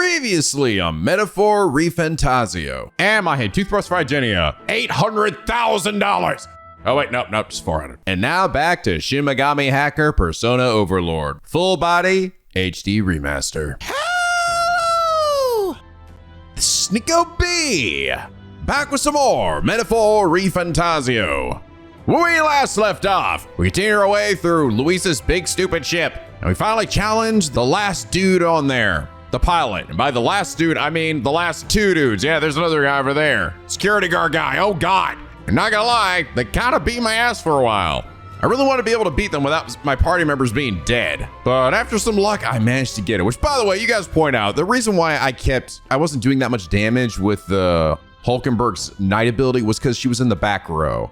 Previously on Metaphor ReFantazio. And I had toothbrush for Igenia. $800,000. Oh wait, nope, just 400. And now back to Shin Megami Hacker Persona Overlord. Full body HD remaster. Hello! This is NicoB. Back with some more Metaphor ReFantazio. When we last left off, we continued our way through Luis's big stupid ship, and we finally challenged the last dude on there. The pilot. And by the last dude, I mean the last two dudes. Yeah, there's another guy over there. Security guard guy. Oh God. I'm not gonna lie, they kind of beat my ass for a while. I really want to be able to beat them without my party members being dead. But after some luck, I managed to get it. Which, by the way, you guys point out, the reason why I wasn't doing that much damage with the Hulkenberg's Knight ability was because she was in the back row.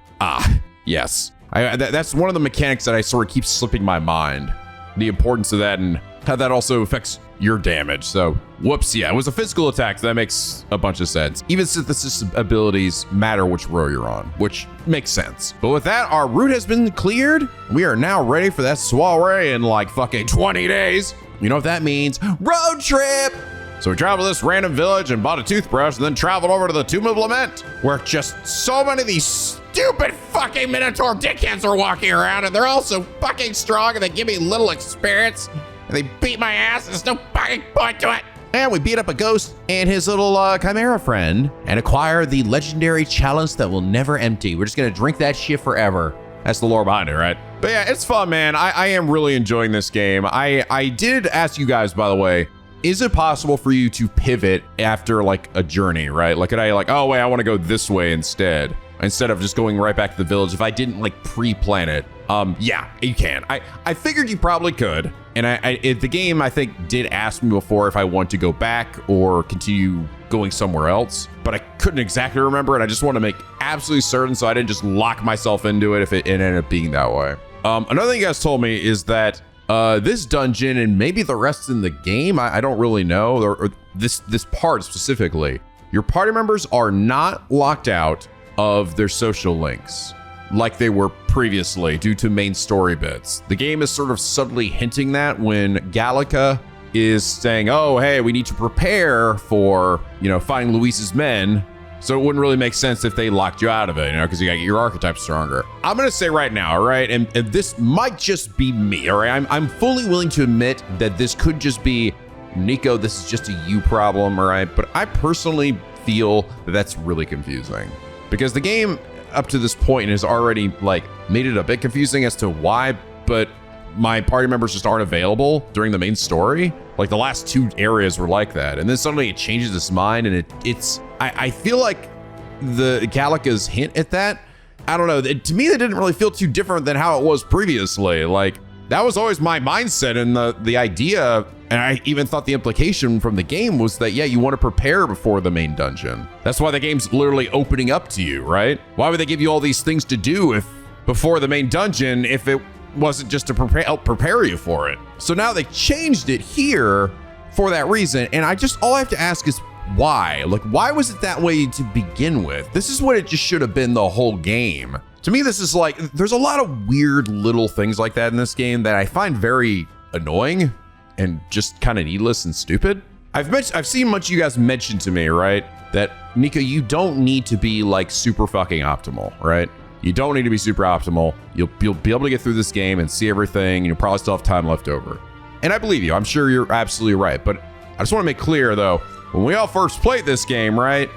Yes. That's one of the mechanics that I sort of keep slipping my mind. The importance of that and how that also affects your damage. So, whoops, yeah, it was a physical attack, so that makes a bunch of sense. Even synthesis abilities matter which row you're on, which makes sense. But with that, our route has been cleared. We are now ready for that soiree in like fucking 20 days. You know what that means? Road trip! So we traveled to this random village and bought a toothbrush and then traveled over to the Tomb of Lament, where just so many of these stupid fucking Minotaur dickheads are walking around, and they're all so fucking strong and they give me little experience. And they beat my ass, and there's no fucking point to it. And we beat up a ghost and his little chimera friend and acquire the legendary chalice that will never empty. We're just gonna drink that shit forever. That's the lore behind it, right? But yeah, it's fun, man. I am really enjoying this game. I did ask you guys, by the way, is it possible for you to pivot after like a journey, right? Like, could I like, oh wait, I wanna go this way instead of just going right back to the village if I didn't like pre-plan it? Yeah, you can. I figured you probably could. And the game, I think, did ask me before if I want to go back or continue going somewhere else, but I couldn't exactly remember, and I just want to make absolutely certain so I didn't just lock myself into it if it ended up being that way. Another thing you guys told me is that this dungeon and maybe the rest in the game, I don't really know, or this part specifically, your party members are not locked out of their social links like they were previously due to main story bits. The game is sort of subtly hinting that when Gallica is saying, oh, hey, we need to prepare for, finding Luis's men. So it wouldn't really make sense if they locked you out of it, because you got to get your archetype stronger. I'm going to say right now, all right, and this might just be me, all right? I'm fully willing to admit that this could just be, Nico, this is just a you problem, all right? But I personally feel that that's really confusing because the game up to this point has already like made it a bit confusing as to why, but my party members just aren't available during the main story. Like the last two areas were like that, and then suddenly it changes its mind, and I feel like the Gallica's hint at that, I don't know, to me that didn't really feel too different than how it was previously. Like that was always my mindset, and the idea, and I even thought the implication from the game was that, yeah, you want to prepare before the main dungeon. That's why the game's literally opening up to you, right? Why would they give you all these things to do before the main dungeon if it wasn't just to help prepare you for it? So now they changed it here for that reason, and all I have to ask is why? Like, why was it that way to begin with? This is what it just should have been the whole game. To me, this is like, there's a lot of weird little things like that in this game that I find very annoying and just kind of needless and stupid. I've seen much of you guys mention to me, right, that Nico, you don't need to be like super fucking optimal, right? You don't need to be super optimal. You'll be able to get through this game and see everything, and you'll probably still have time left over. And I believe you. I'm sure you're absolutely right. But I just want to make clear though, when we all first played this game, right,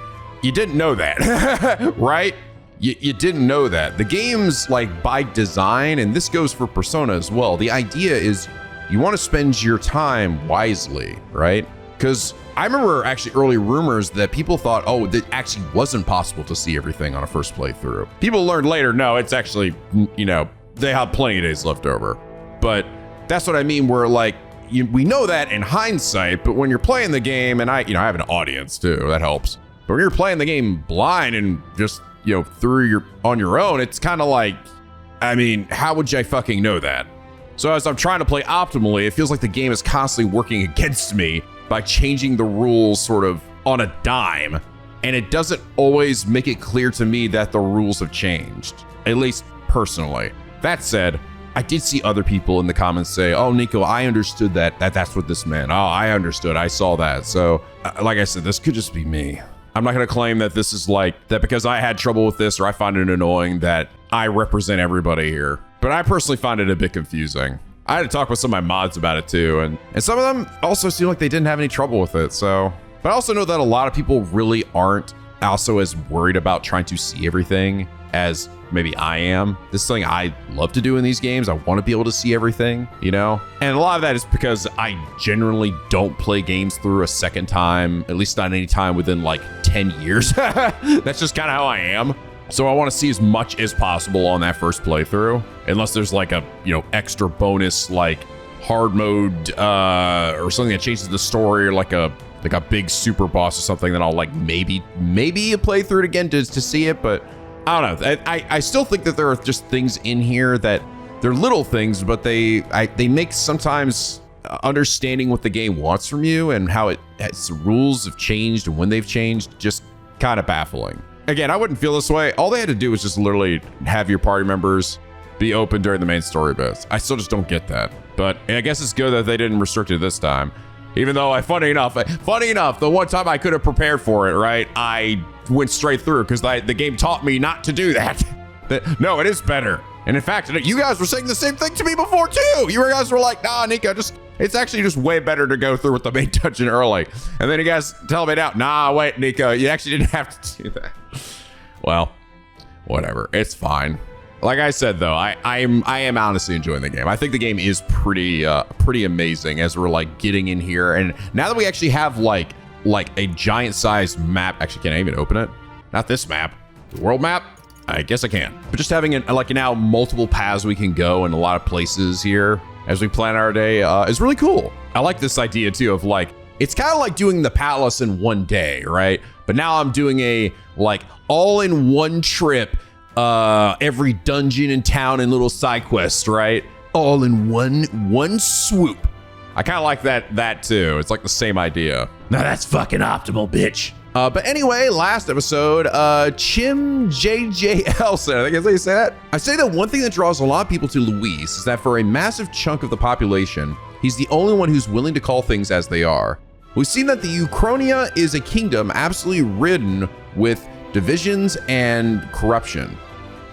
you didn't know that, right? You didn't know that. The game's like by design, and this goes for Persona as well. The idea is you want to spend your time wisely, right? Because I remember actually early rumors that people thought, oh, that actually wasn't possible to see everything on a first playthrough. People learned later, no, it's actually, they have plenty of days left over. But that's what I mean, where like, we know that in hindsight, but when you're playing the game, and I have an audience too, that helps. But when you're playing the game blind and just, on your own, it's kind of like, I mean, how would I fucking know that? So as I'm trying to play optimally, it feels like the game is constantly working against me by changing the rules sort of on a dime. And it doesn't always make it clear to me that the rules have changed, at least personally. That said, I did see other people in the comments say, oh, Nico, I understood that's what this meant. Oh, I understood. I saw that. So like I said, this could just be me. I'm not going to claim that this is like that because I had trouble with this or I find it annoying that I represent everybody here. But I personally find it a bit confusing. I had to talk with some of my mods about it too. And some of them also seem like they didn't have any trouble with it. So, but I also know that a lot of people really aren't also as worried about trying to see everything as maybe I am. This is something I love to do in these games. I want to be able to see everything, you know? And a lot of that is because I generally don't play games through a second time, at least not any time within like 10 years. That's just kind of how I am. So I want to see as much as possible on that first playthrough, unless there's like a, you know, extra bonus like hard mode or something that changes the story, or like a big super boss or something that I'll like maybe play through it again to see it. But I don't know. I still think that there are just things in here that they're little things, but they make sometimes understanding what the game wants from you and how its rules have changed and when they've changed just kind of baffling. Again, I wouldn't feel this way. All they had to do was just literally have your party members be open during the main story bits. I still just don't get that. But I guess it's good that they didn't restrict it this time. Even though, funny enough, the one time I could have prepared for it, right? I went straight through because the game taught me not to do that. No, it is better. And in fact, you guys were saying the same thing to me before too. You guys were like, nah, Nico, it's actually just way better to go through with the main dungeon early. And then you guys tell me now, nah, wait, Nico, you actually didn't have to do that. Well, whatever, it's fine. Like I said, though, I am honestly enjoying the game. I think the game is pretty amazing as we're like getting in here. And now that we actually have like a giant sized map, actually, can I even open it? Not this map, the world map. I guess I can. But just having like now multiple paths we can go in a lot of places here as we plan our day is really cool. I like this idea too of like, it's kind of like doing the palace in one day, right? But now I'm doing a like all in one trip, every dungeon in town and little side quest, right? All in one swoop. I kind of like that too. It's like the same idea. Now that's fucking optimal, bitch. But anyway, last episode, Chim JJL said, I think that's how you say that. I say that one thing that draws a lot of people to Luis is that for a massive chunk of the population, he's the only one who's willing to call things as they are. We've seen that the Euchronia is a kingdom absolutely ridden with divisions and corruption.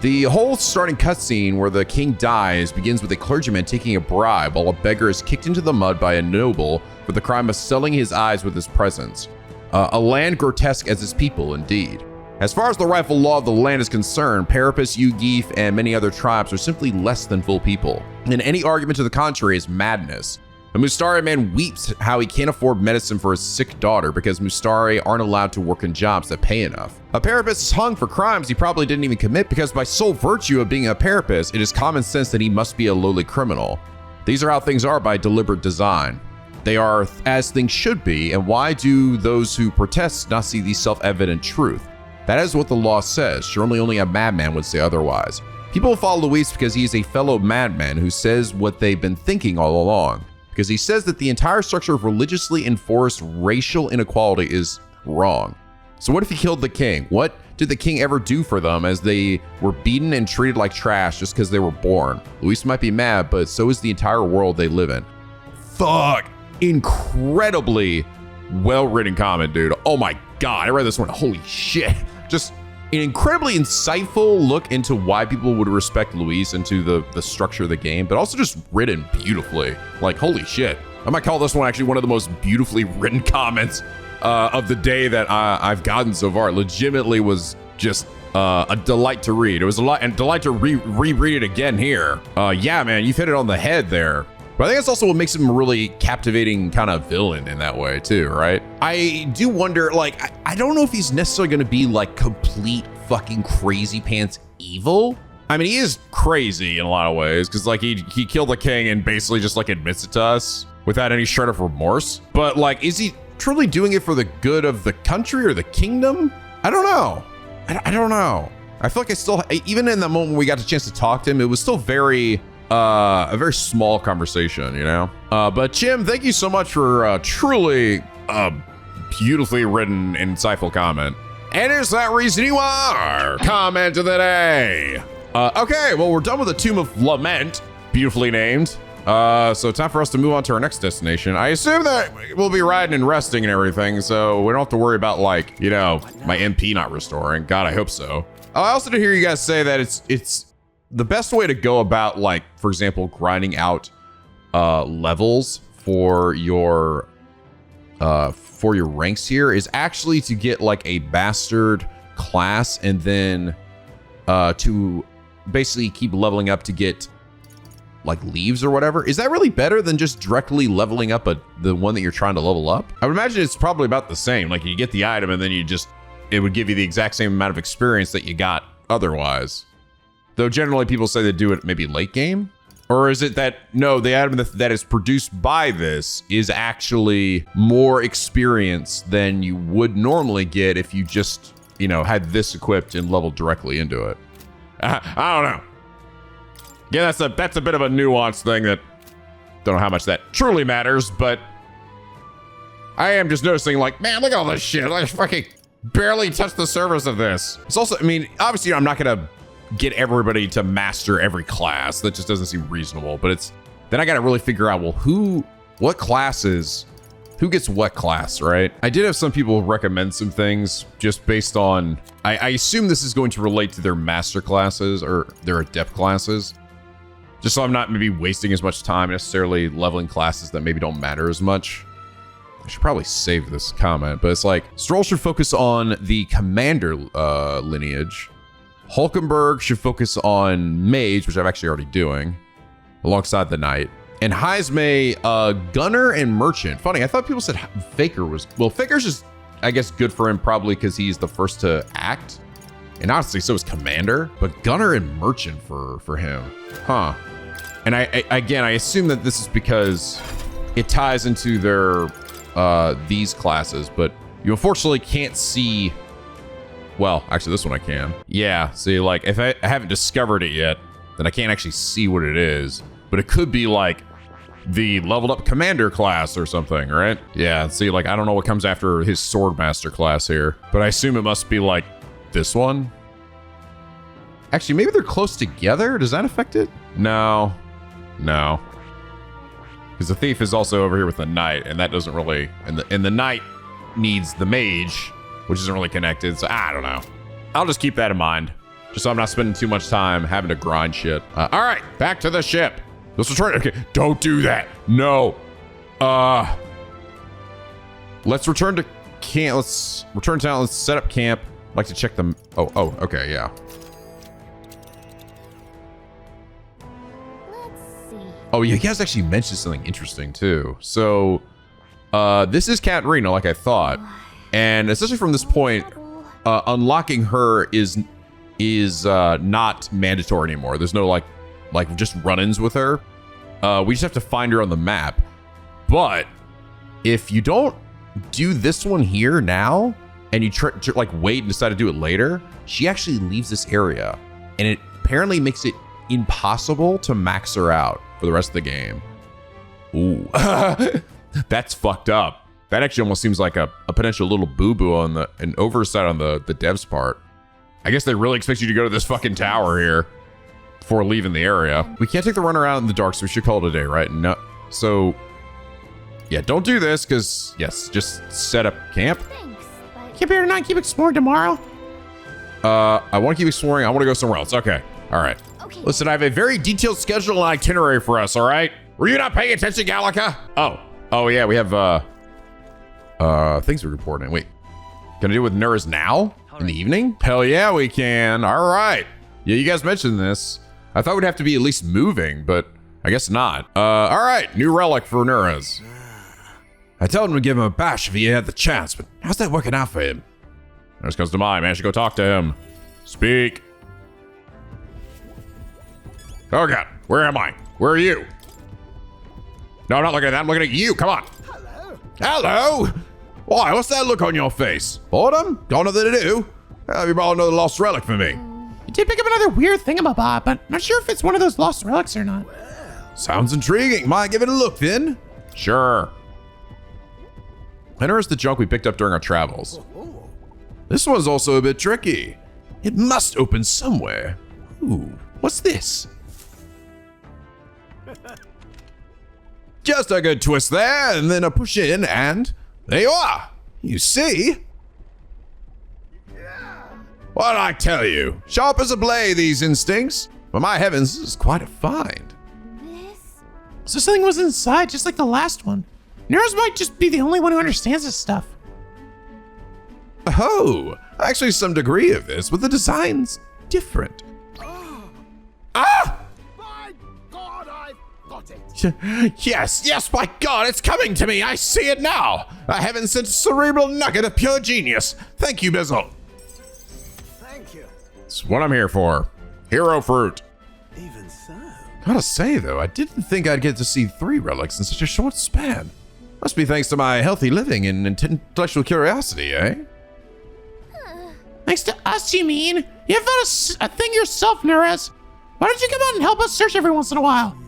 The whole starting cutscene where the king dies begins with a clergyman taking a bribe while a beggar is kicked into the mud by a noble for the crime of selling his eyes with his presence. A land grotesque as its people, indeed. As far as the rightful law of the land is concerned, Parapus, Ugif, and many other tribes are simply less than full people, and any argument to the contrary is madness. A Mustari man weeps how he can't afford medicine for his sick daughter because Mustari aren't allowed to work in jobs that pay enough. A Parapus is hung for crimes he probably didn't even commit because by sole virtue of being a Parapus, it is common sense that he must be a lowly criminal. These are how things are by deliberate design. They are as things should be, and why do those who protest not see the self-evident truth? That is what the law says. Surely only a madman would say otherwise. People follow Luis because he is a fellow madman who says what they've been thinking all along. Because he says that the entire structure of religiously enforced racial inequality is wrong. So what if he killed the king? What did the king ever do for them as they were beaten and treated like trash just because they were born? Luis might be mad, but so is the entire world they live in. Fuck. Incredibly well-written comment, dude. Oh my God, I read this one. Holy shit. Just an incredibly insightful look into why people would respect Luis and to the structure of the game, but also just written beautifully. Like, holy shit. I might call this one actually one of the most beautifully written comments of the day that I've gotten so far. It legitimately was just a delight to read. It was a delight to reread it again here. Yeah, man, you've hit it on the head there. But I think that's also what makes him a really captivating kind of villain in that way too, right? I do wonder, like, I don't know if he's necessarily going to be like complete fucking crazy pants evil. I mean, he is crazy in a lot of ways because like he killed the king and basically just like admits it to us without any shred of remorse. But like, is he truly doing it for the good of the country or the kingdom? I don't know. I don't know. I feel like I still, even in the moment we got the chance to talk to him, it was still a very small conversation, you know? But Jim, thank you so much for truly beautifully written, insightful comment. And is that reason you are comment of the day? Okay, well, we're done with the Tomb of Lament. beautifully named. So time for us to move on to our next destination. I assume that we'll be riding and resting and everything, so we don't have to worry about, like, you know, my MP not restoring. God, I hope so. I also did hear you guys say that it's the best way to go about, like, for example, grinding out levels for your ranks here is actually to get like a bastard class and then to basically keep leveling up to get like leaves or whatever. Is that really better than just directly leveling up the one that you're trying to level up? I would imagine it's probably about the same. Like, you get the item and then it would give you the exact same amount of experience that you got otherwise. Though generally people say they do it maybe late game. Or is it that, no, the item that is produced by this is actually more experience than you would normally get if you just, you know, had this equipped and leveled directly into it? I don't know. Yeah, that's a bit of a nuanced thing that don't know how much that truly matters, but I am just noticing, like, man, look at all this shit. I fucking barely touched the surface of this. It's also, I mean, obviously I'm not gonna get everybody to master every class. That just doesn't seem reasonable, but then I gotta really figure out, well, who gets what class, right? I did have some people recommend some things just based on, I assume this is going to relate to their master classes or their adept classes. Just so I'm not maybe wasting as much time necessarily leveling classes that maybe don't matter as much. I should probably save this comment, but it's like, Strohl should focus on the commander lineage. Hulkenberg should focus on mage, which I'm actually already doing, alongside the knight. And Heisme, gunner and merchant. Funny, I thought people said Faker was, well, Faker's just, I guess, good for him probably because he's the first to act. And honestly, so is commander, but gunner and merchant for him. Huh. And I assume that this is because it ties into their, these classes, but you unfortunately can't see, well, actually this one I can. Yeah, see, like, if I haven't discovered it yet, then I can't actually see what it is, but it could be like the leveled up commander class or something, right? Yeah, see, like, I don't know what comes after his swordmaster class here, but I assume it must be like this one. Actually, maybe they're close together. Does that affect it? No. Because the thief is also over here with the knight, and that doesn't really, and the knight needs the mage, which isn't really connected, so I don't know. I'll just keep that in mind, just so I'm not spending too much time having to grind shit. All right, back to the ship. Let's return. Okay, don't do that. No. Let's return to camp. Let's return to town. Let's set up camp. I'd like to check them. Oh, okay, yeah. Oh, you guys actually mentioned something interesting too. So, this is Katarina, like I thought, and especially from this point, unlocking her is not mandatory anymore. There's no like just run-ins with her. We just have to find her on the map. But if you don't do this one here now, and you like wait and decide to do it later, she actually leaves this area, and it apparently makes it impossible to max her out for the rest of the game. Ooh, that's fucked up. That actually almost seems like a potential little boo-boo on an oversight on the devs part. I guess they really expect you to go to this fucking tower here before leaving the area. We can't take the run around in the dark, so we should call it a day, right? No. So, yeah, don't do this, because, yes, just set up camp. Keep here tonight, keep exploring tomorrow. I want to keep exploring. I want to go somewhere else. Okay. All right. Okay. Listen, I have a very detailed schedule and itinerary for us, all right? Were you not paying attention, Gallica? Oh, yeah, we have, things we're reporting. Wait, gonna do it with Nurse now? In the evening? Hell yeah, we can. All right. Yeah, you guys mentioned this. I thought we'd have to be at least moving, but I guess not. All right, new relic for Nurse. I told him to give him a bash if he had the chance, but how's that working out for him? Nurse comes to mind, man. I should go talk to him. Speak. Oh God, where am I? Where are you? No, I'm not looking at that. I'm looking at you. Come on. Hello? Why, what's that look on your face? Boredom? Don't know that to do. You brought another lost relic for me. You did pick up another weird thingamabob, but I'm not sure if it's one of those lost relics or not. Sounds intriguing. Might give it a look then. Sure. Enter is the junk we picked up during our travels. This one's also a bit tricky. It must open somewhere. Ooh, what's this? Just a good twist there, and then a push in, and there you are. You see? What'd I tell you? Sharp as a blade, these instincts. But my heavens, this is quite a find. So something was inside, just like the last one. Neuros might just be the only one who understands this stuff. Oh, actually some degree of this, but the design's different. Ah! My God, I've got it. Yes, my God, it's coming to me. I see it now. A heaven-sent cerebral nugget of pure genius. Thank you, Bizzle. Thank you. It's what I'm here for. Hero fruit. Even so. Gotta say, though, I didn't think I'd get to see 3 relics in such a short span. Must be thanks to my healthy living and intellectual curiosity, eh? Thanks to us, you mean? You found a thing yourself, Nerez. Why don't you come out and help us search every once in a while?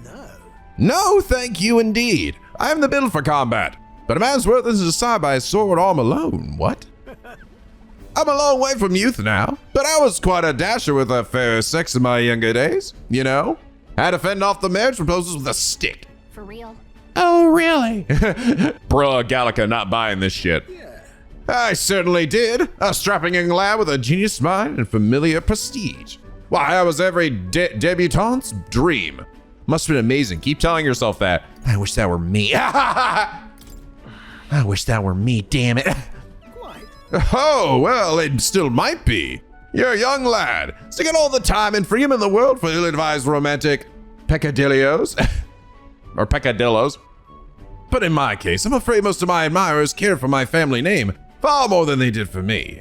No, thank you indeed. I am the build for combat, but a man's worth isn't decided by his sword arm alone. What? I'm a long way from youth now, but I was quite a dasher with a fair sex in my younger days, you know? Had to fend off the marriage proposals with a stick. For real? Oh, really? Bruh, Gallica not buying this shit. I certainly did. A strapping young lad with a genius mind and familiar prestige. Why, I was every debutante's dream. Must have been amazing. Keep telling yourself that. I wish that were me. I wish that were me, damn it. Oh, well, it still might be. You're a young lad, sticking all the time and freedom in the world for ill-advised romantic peccadillos. Or peccadillos. But in my case, I'm afraid most of my admirers cared for my family name far more than they did for me.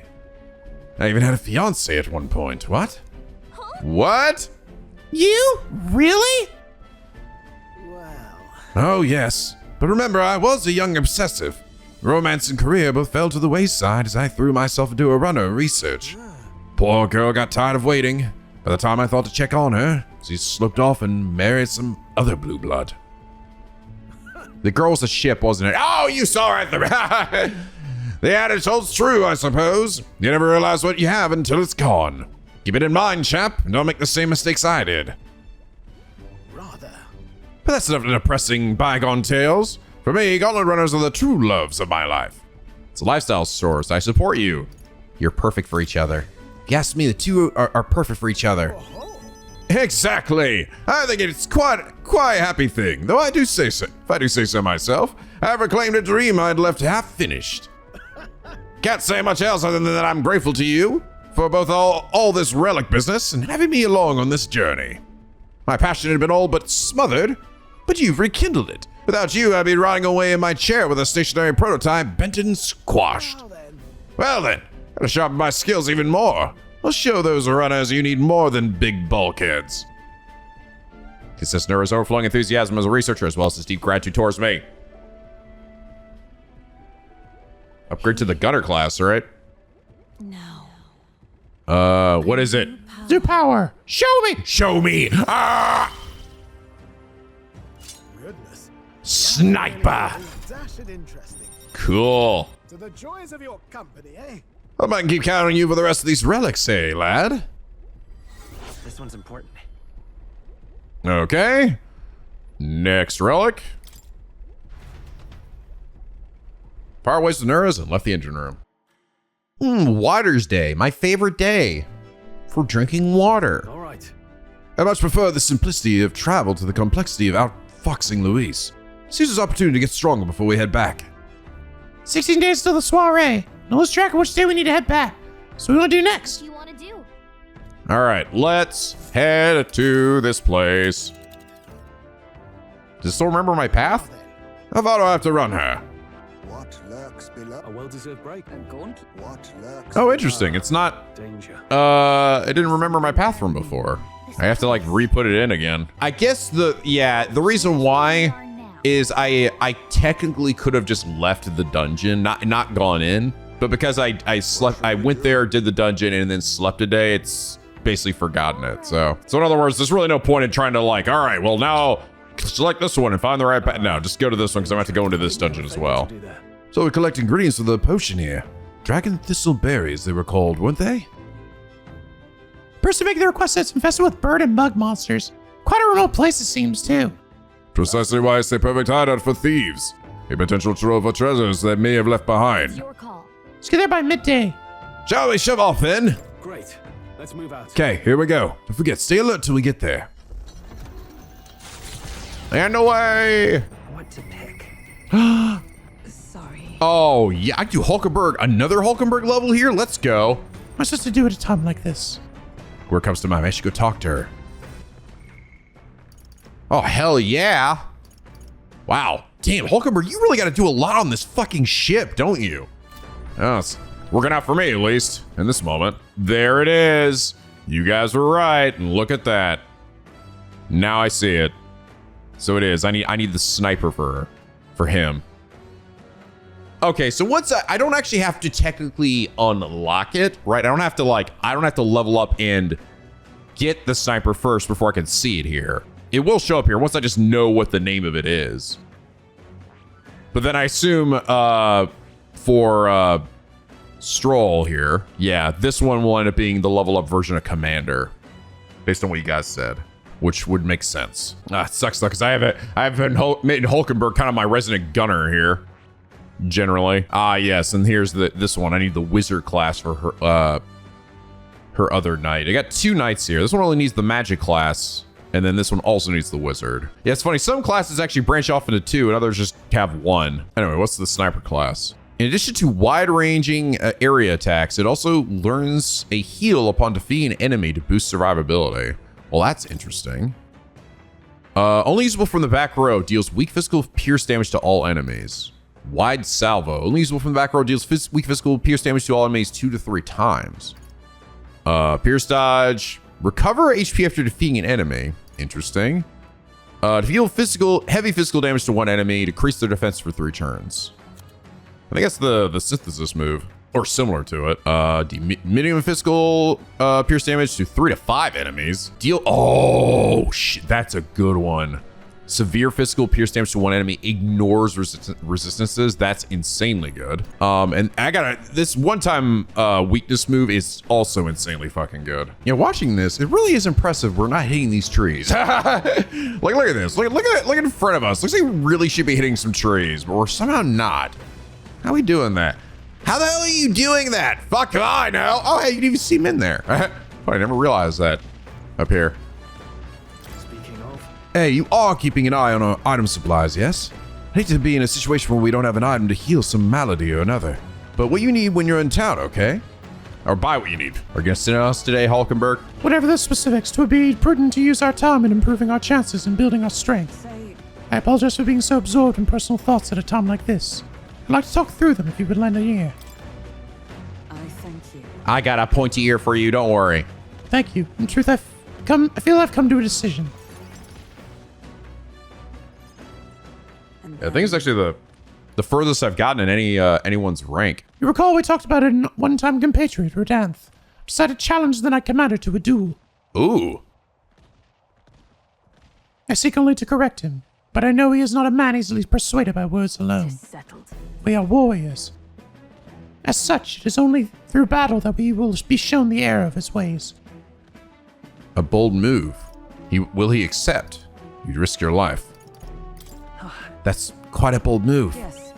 I even had a fiancé at one point. What? What? You? Really? Oh, yes. But remember, I was a young obsessive. Romance and career both fell to the wayside as I threw myself into a runner research. Poor girl got tired of waiting. By the time I thought to check on her, she slipped off and married some other blue blood. The girl was a ship, wasn't it? Oh, you saw right through. The adage holds true, I suppose. You never realize what you have until it's gone. Keep it in mind, chap, and don't make the same mistakes I did. Rather. But that's enough of depressing bygone tales. For me, gauntlet runners are the true loves of my life. It's a lifestyle source. I support you. You're perfect for each other. If you ask me, the two are perfect for each other. Exactly. I think it's quite a happy thing, though I do say so. If I do say so myself, I ever claimed a dream I'd left half finished. Can't say much else other than that I'm grateful to you for both all this relic business and having me along on this journey. My passion had been all but smothered, but you've rekindled it. Without you, I'd be rotting away in my chair with a stationary prototype bent and squashed. Well then, gotta sharpen my skills even more. I'll show those runners you need more than big bulkheads. Consists Nero's overflowing enthusiasm as a researcher as well as his deep gratitude towards me. Upgrade to the gunner class, right? No. What is it? Do power. Show me. Show me! Ah! Goodness. Sniper! Dashed interesting. Cool. To the joys of your company, eh? I might keep counting you for the rest of these relics, eh, lad? This one's important. Okay. Next relic. Power ways to Neuros and left the engine room. Water's Day, my favorite day for drinking water. All right. I much prefer the simplicity of travel to the complexity of outfoxing Luis. Seize this opportunity to get stronger before we head back. 16 days till the soiree. Now let's track which day we need to head back. So what do you want to do next? What do you want to do? All right, let's head to this place. Does it still remember my path? How far do I have to run her? What lurks below? A well-deserved break. What lurks Oh, interesting. It's not. Danger. I didn't remember my path from before. I have to like re-put it in again. I guess the reason why is I technically could have just left the dungeon, not gone in, but because I slept, I went there, did the dungeon, and then slept a day. It's basically forgotten it. So in other words, there's really no point in trying to like, all right, well now select this one and find the right path. No, just go to this one because I'm going to have to go into this dungeon as well. So we collect ingredients for the potion here. Dragon thistle berries, they were called, weren't they? Person making the request said it's infested with bird and bug monsters. Quite a remote place it seems too. Precisely why it's the perfect hideout for thieves. A potential trove of treasures they may have left behind. Your call. Let's get there by midday. Shall we shove off then? Great. Let's move out. Okay, here we go. Don't forget, stay alert till we get there. And away! What to pick? Sorry. Oh, yeah, I do Hulkenberg. Another Hulkenberg level here? Let's go. What am I supposed to do at a time like this? Where it comes to mine, I should go talk to her. Oh, hell yeah. Wow. Damn, Hulkenberg, you really got to do a lot on this fucking ship, don't you? Oh, it's working out for me, at least, in this moment. There it is. You guys were right, and look at that. Now I see it. So it is. I need the sniper for him. Okay, so once I don't actually have to technically unlock it, right? I don't have to level up and get the sniper first before I can see it here. It will show up here once I just know what the name of it is. But then I assume for Strohl here, yeah, this one will end up being the level up version of Commander, based on what you guys said, which would make sense. It sucks though, because I've been made Hulkenberg kind of my resident gunner here, generally. Yes, and here's this one. I need the wizard class for her other knight. I got 2 knights here. This one only needs the magic class. And then this one also needs the wizard. Yeah, it's funny. Some classes actually branch off into 2 and others just have 1. Anyway, what's the sniper class? In addition to wide-ranging area attacks, it also learns a heal upon defeating an enemy to boost survivability. Well, that's interesting. Only usable from the back row, deals weak physical pierce damage to all enemies. Wide salvo, only usable from the back row, deals weak physical pierce damage to all enemies 2 to 3 times. Pierce dodge. Recover HP after defeating an enemy. Interesting. To deal heavy physical damage to one enemy, decrease their defense for 3 turns. I think that's the synthesis move, or similar to it. Medium physical pierce damage to 3 to 5 enemies. Oh shit, that's a good one. Severe physical pierce damage to one enemy, ignores resistances. That's insanely good. And this one-time weakness move is also insanely fucking good. Yeah, watching this, it really is impressive we're not hitting these trees. Look at this. Look in front of us. Looks like we really should be hitting some trees, but we're somehow not. How are we doing that? How the hell are you doing that? Fuck if I know. Oh, hey, you didn't even see him in there. I never realized that up here. Hey, you are keeping an eye on our item supplies, yes? I hate to be in a situation where we don't have an item to heal some malady or another. But what you need when you're in town, okay? Or buy what you need. Are you gonna send us today, Hulkenberg? Whatever the specifics, 'twould be prudent to use our time in improving our chances and building our strength. Say, I apologize for being so absorbed in personal thoughts at a time like this. I'd like to talk through them if you would lend an ear. I thank you. I got a pointy ear for you, don't worry. Thank you. In truth, I feel I've come to a decision. I think it's actually the furthest I've gotten in anyone's rank. You recall we talked about a one-time compatriot, Rodanth. Decided to challenge the Knight Commander to a duel. Ooh. I seek only to correct him, but I know he is not a man easily persuaded by words alone. Settled. We are warriors. As such, it is only through battle that we will be shown the error of his ways. A bold move. Will he accept? You'd risk your life. That's quite a bold move. Yes.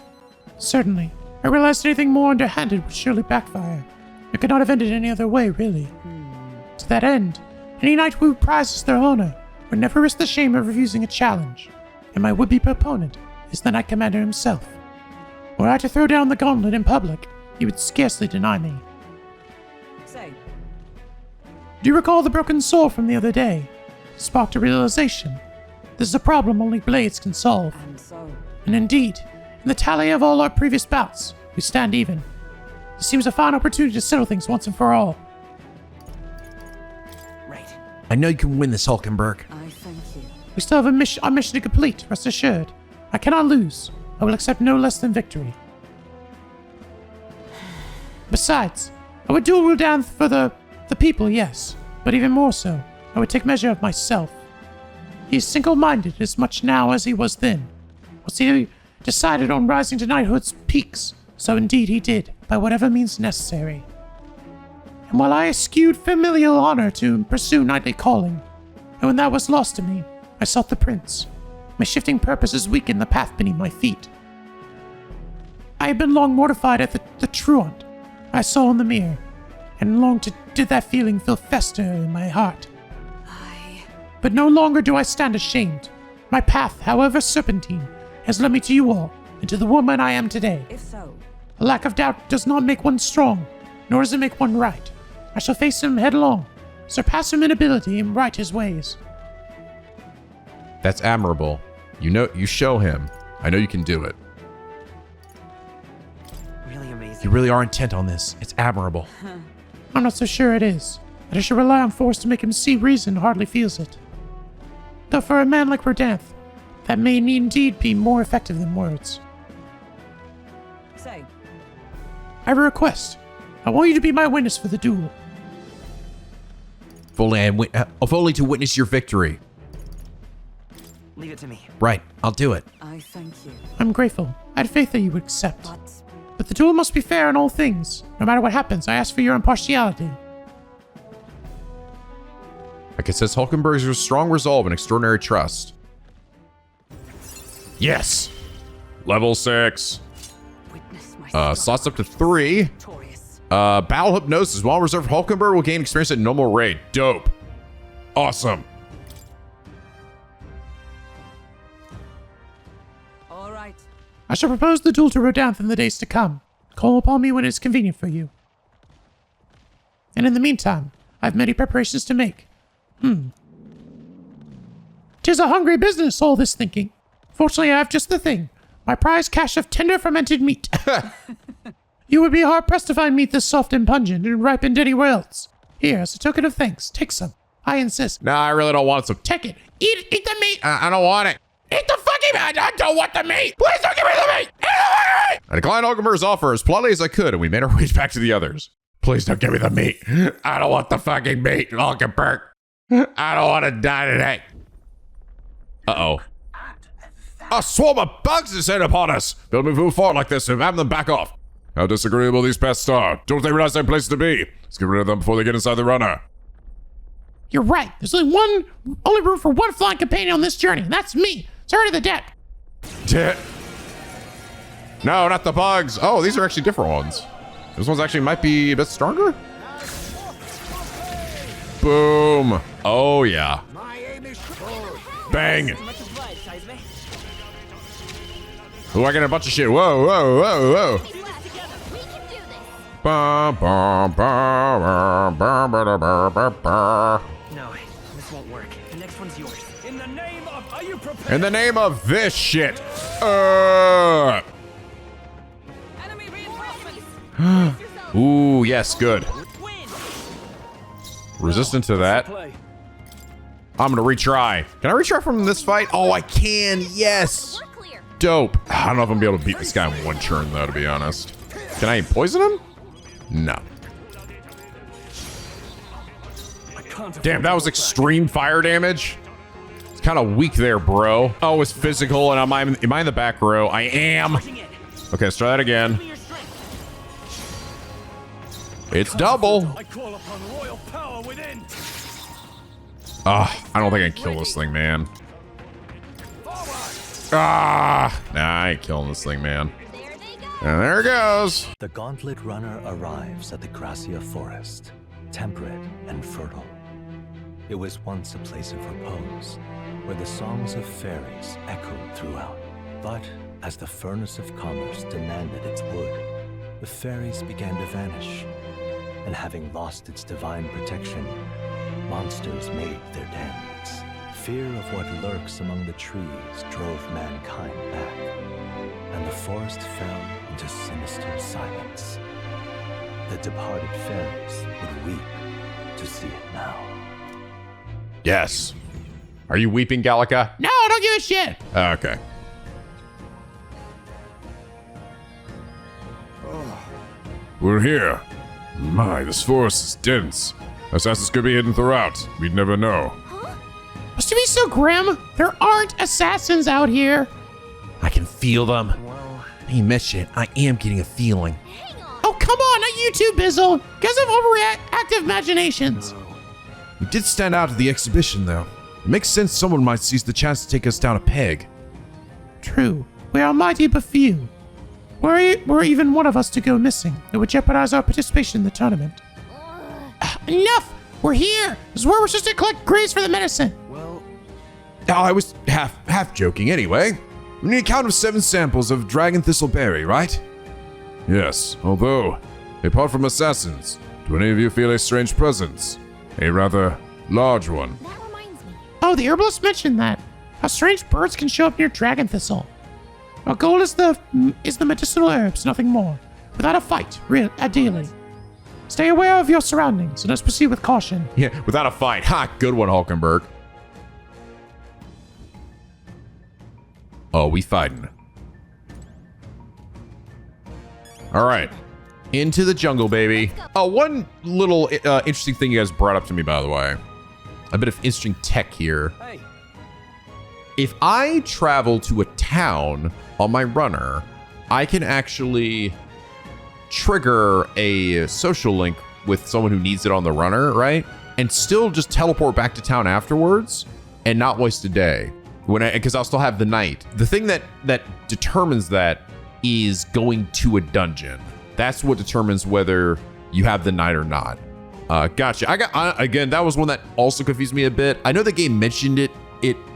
Certainly. I realized anything more underhanded would surely backfire. It could not have ended any other way, really. To that end, any knight who prizes their honor would never risk the shame of refusing a challenge, and my would-be proponent is the Knight Commander himself. Were I to throw down the gauntlet in public, he would scarcely deny me. Say, Do you recall the broken sword from the other day? It sparked a realization. This is a problem only blades can solve. and so. And indeed, in the tally of all our previous bouts, we stand even. This seems a fine opportunity to settle things once and for all. Right. I know you can win this, Hulkenberg. I thank you. We still have our mission to complete, rest assured. I cannot lose. I will accept no less than victory. Besides, I would duel Rodanth for the people, yes, but even more so, I would take measure of myself. He is single-minded as much now as he was then. Was he decided on rising to knighthood's peaks, so indeed he did, by whatever means necessary. And while I eschewed familial honor to pursue knightly calling, and when that was lost to me, I sought the prince. My shifting purpose has weakened the path beneath my feet. I have been long mortified at the truant I saw in the mirror, and longed to did that feeling feel fester in my heart. But no longer do I stand ashamed. My path, however serpentine, has led me to you all, and to the woman I am today. If so, A lack of doubt does not make one strong, nor does it make one right. I shall face him headlong, surpass him in ability, and right his ways. That's admirable. You show him. I know you can do it. Really amazing. You really are intent on this. It's admirable. I'm not so sure it is. That I should rely on force to make him see reason hardly feels it. Though for a man like Verdanth, that may indeed be more effective than words. say. I have a request. I want you to be my witness for the duel. If only to witness your victory. Leave it to me. Right, I'll do it. I thank you. I'm grateful. I had faith that you would accept. But But the duel must be fair in all things. No matter what happens, I ask for your impartiality. Like it says, Hulkenberg's strong resolve and extraordinary trust. Yes! Level 6. witness my Slots up to 3. victorious. Battle Hypnosis. While reserved for Hulkenberg will gain experience at normal rate. Dope. Awesome. All right. I shall propose the duel to Verdanth in the days to come. Call upon me when it is convenient for you. And in the meantime, I have many preparations to make. 'Tis a hungry business, all this thinking. Fortunately, I have just the thing. My prize cache of tender fermented meat. You would be hard-pressed to find meat this soft and pungent and ripened anywhere else. Here, as a token of thanks, take some. I insist. Nah, I really don't want some. Take it. Eat the meat. I don't want it. Eat the fucking meat. I don't want the meat. Please don't give me the meat. Eat the fucking meat. I declined Hulkenberg's offer as politely as I could, and we made our way back to the others. Please don't give me the meat. I don't want the fucking meat, Hulkenberg. I don't want to die today. Uh-oh. A swarm of bugs is set upon us. They'll move forward like this and have them back off. How disagreeable these pests are. Don't they realize their place to be? Let's get rid of them before they get inside the runner. You're right. There's only room for one flying companion on this journey, and that's me. Sorry to the deck. No, not the bugs. Oh, these are actually different ones. Those ones actually might be a bit stronger. Boom. Oh, yeah. Bang. Oh, I got a bunch of shit. Whoa, whoa, whoa, whoa. Ba, ba, ba, ba, ba, ba, ba, ba, ba. No, this won't work. The next one's yours. In the name of, are you prepared? In the name of this shit. Enemy reinforcements. Ooh, yes, good. Resistant to that. Play. I'm gonna retry. Can I retry from this fight? Oh, I can. Yes. Dope. I don't know if I'm gonna be able to beat this guy in one turn, though, to be honest. Can I poison him? No. Damn, that was extreme fire damage. It's kind of weak there, bro. Oh, it's physical, and am I in the back row? I am. Okay, let's try that again. It's double. I call upon royal power within. I don't think I can kill this thing, man. Nah, I ain't killing this thing, man. And there it goes. The Gauntlet Runner arrives at the Gracia Forest, temperate and fertile. It was once a place of repose, where the songs of fairies echoed throughout. But as the furnace of commerce demanded its wood, the fairies began to vanish. And having lost its divine protection, monsters made their dens. Fear of what lurks among the trees drove mankind back, and the forest fell into sinister silence. The departed fairies would weep to see it now. Yes. Are you weeping, Gallica? No, I don't give a shit. Okay. We're here. My, this forest is dense. Assassins could be hidden throughout. We'd never know. Must you be so grim? There aren't assassins out here. I can feel them. Hey, Mission, I am getting a feeling. Oh, come on, not you too, Bizzle. You guys have overactive imaginations. You did stand out at the exhibition, though. It makes sense someone might seize the chance to take us down a peg. True. We are mighty but few. Were even one of us to go missing, it would jeopardize our participation in the tournament. Enough! We're here! This is where we're supposed to collect grease for the medicine. Well, Oh, I was half joking anyway. We need a count of 7 samples of dragon thistleberry, right? Yes, although, apart from assassins, do any of you feel a strange presence? A rather large one. That reminds me. Oh, the herbalist mentioned that. How strange birds can show up near dragon thistle. Our goal is the medicinal herbs, nothing more. Without a fight, ideally. Stay aware of your surroundings, and let's proceed with caution. Yeah, without a fight. Ha, good one, Hulkenberg. Oh, we fighting. All right. Into the jungle, baby. Oh, one little interesting thing you guys brought up to me, by the way. A bit of interesting tech here. hey, If I travel to a town on my runner, I can actually trigger a social link with someone who needs it on the runner, right? And still just teleport back to town afterwards and not waste a day. Because I'll still have the night. The thing that determines that is going to a dungeon. That's what determines whether you have the night or not. Gotcha. Again, that was one that also confused me a bit. I know the game mentioned it,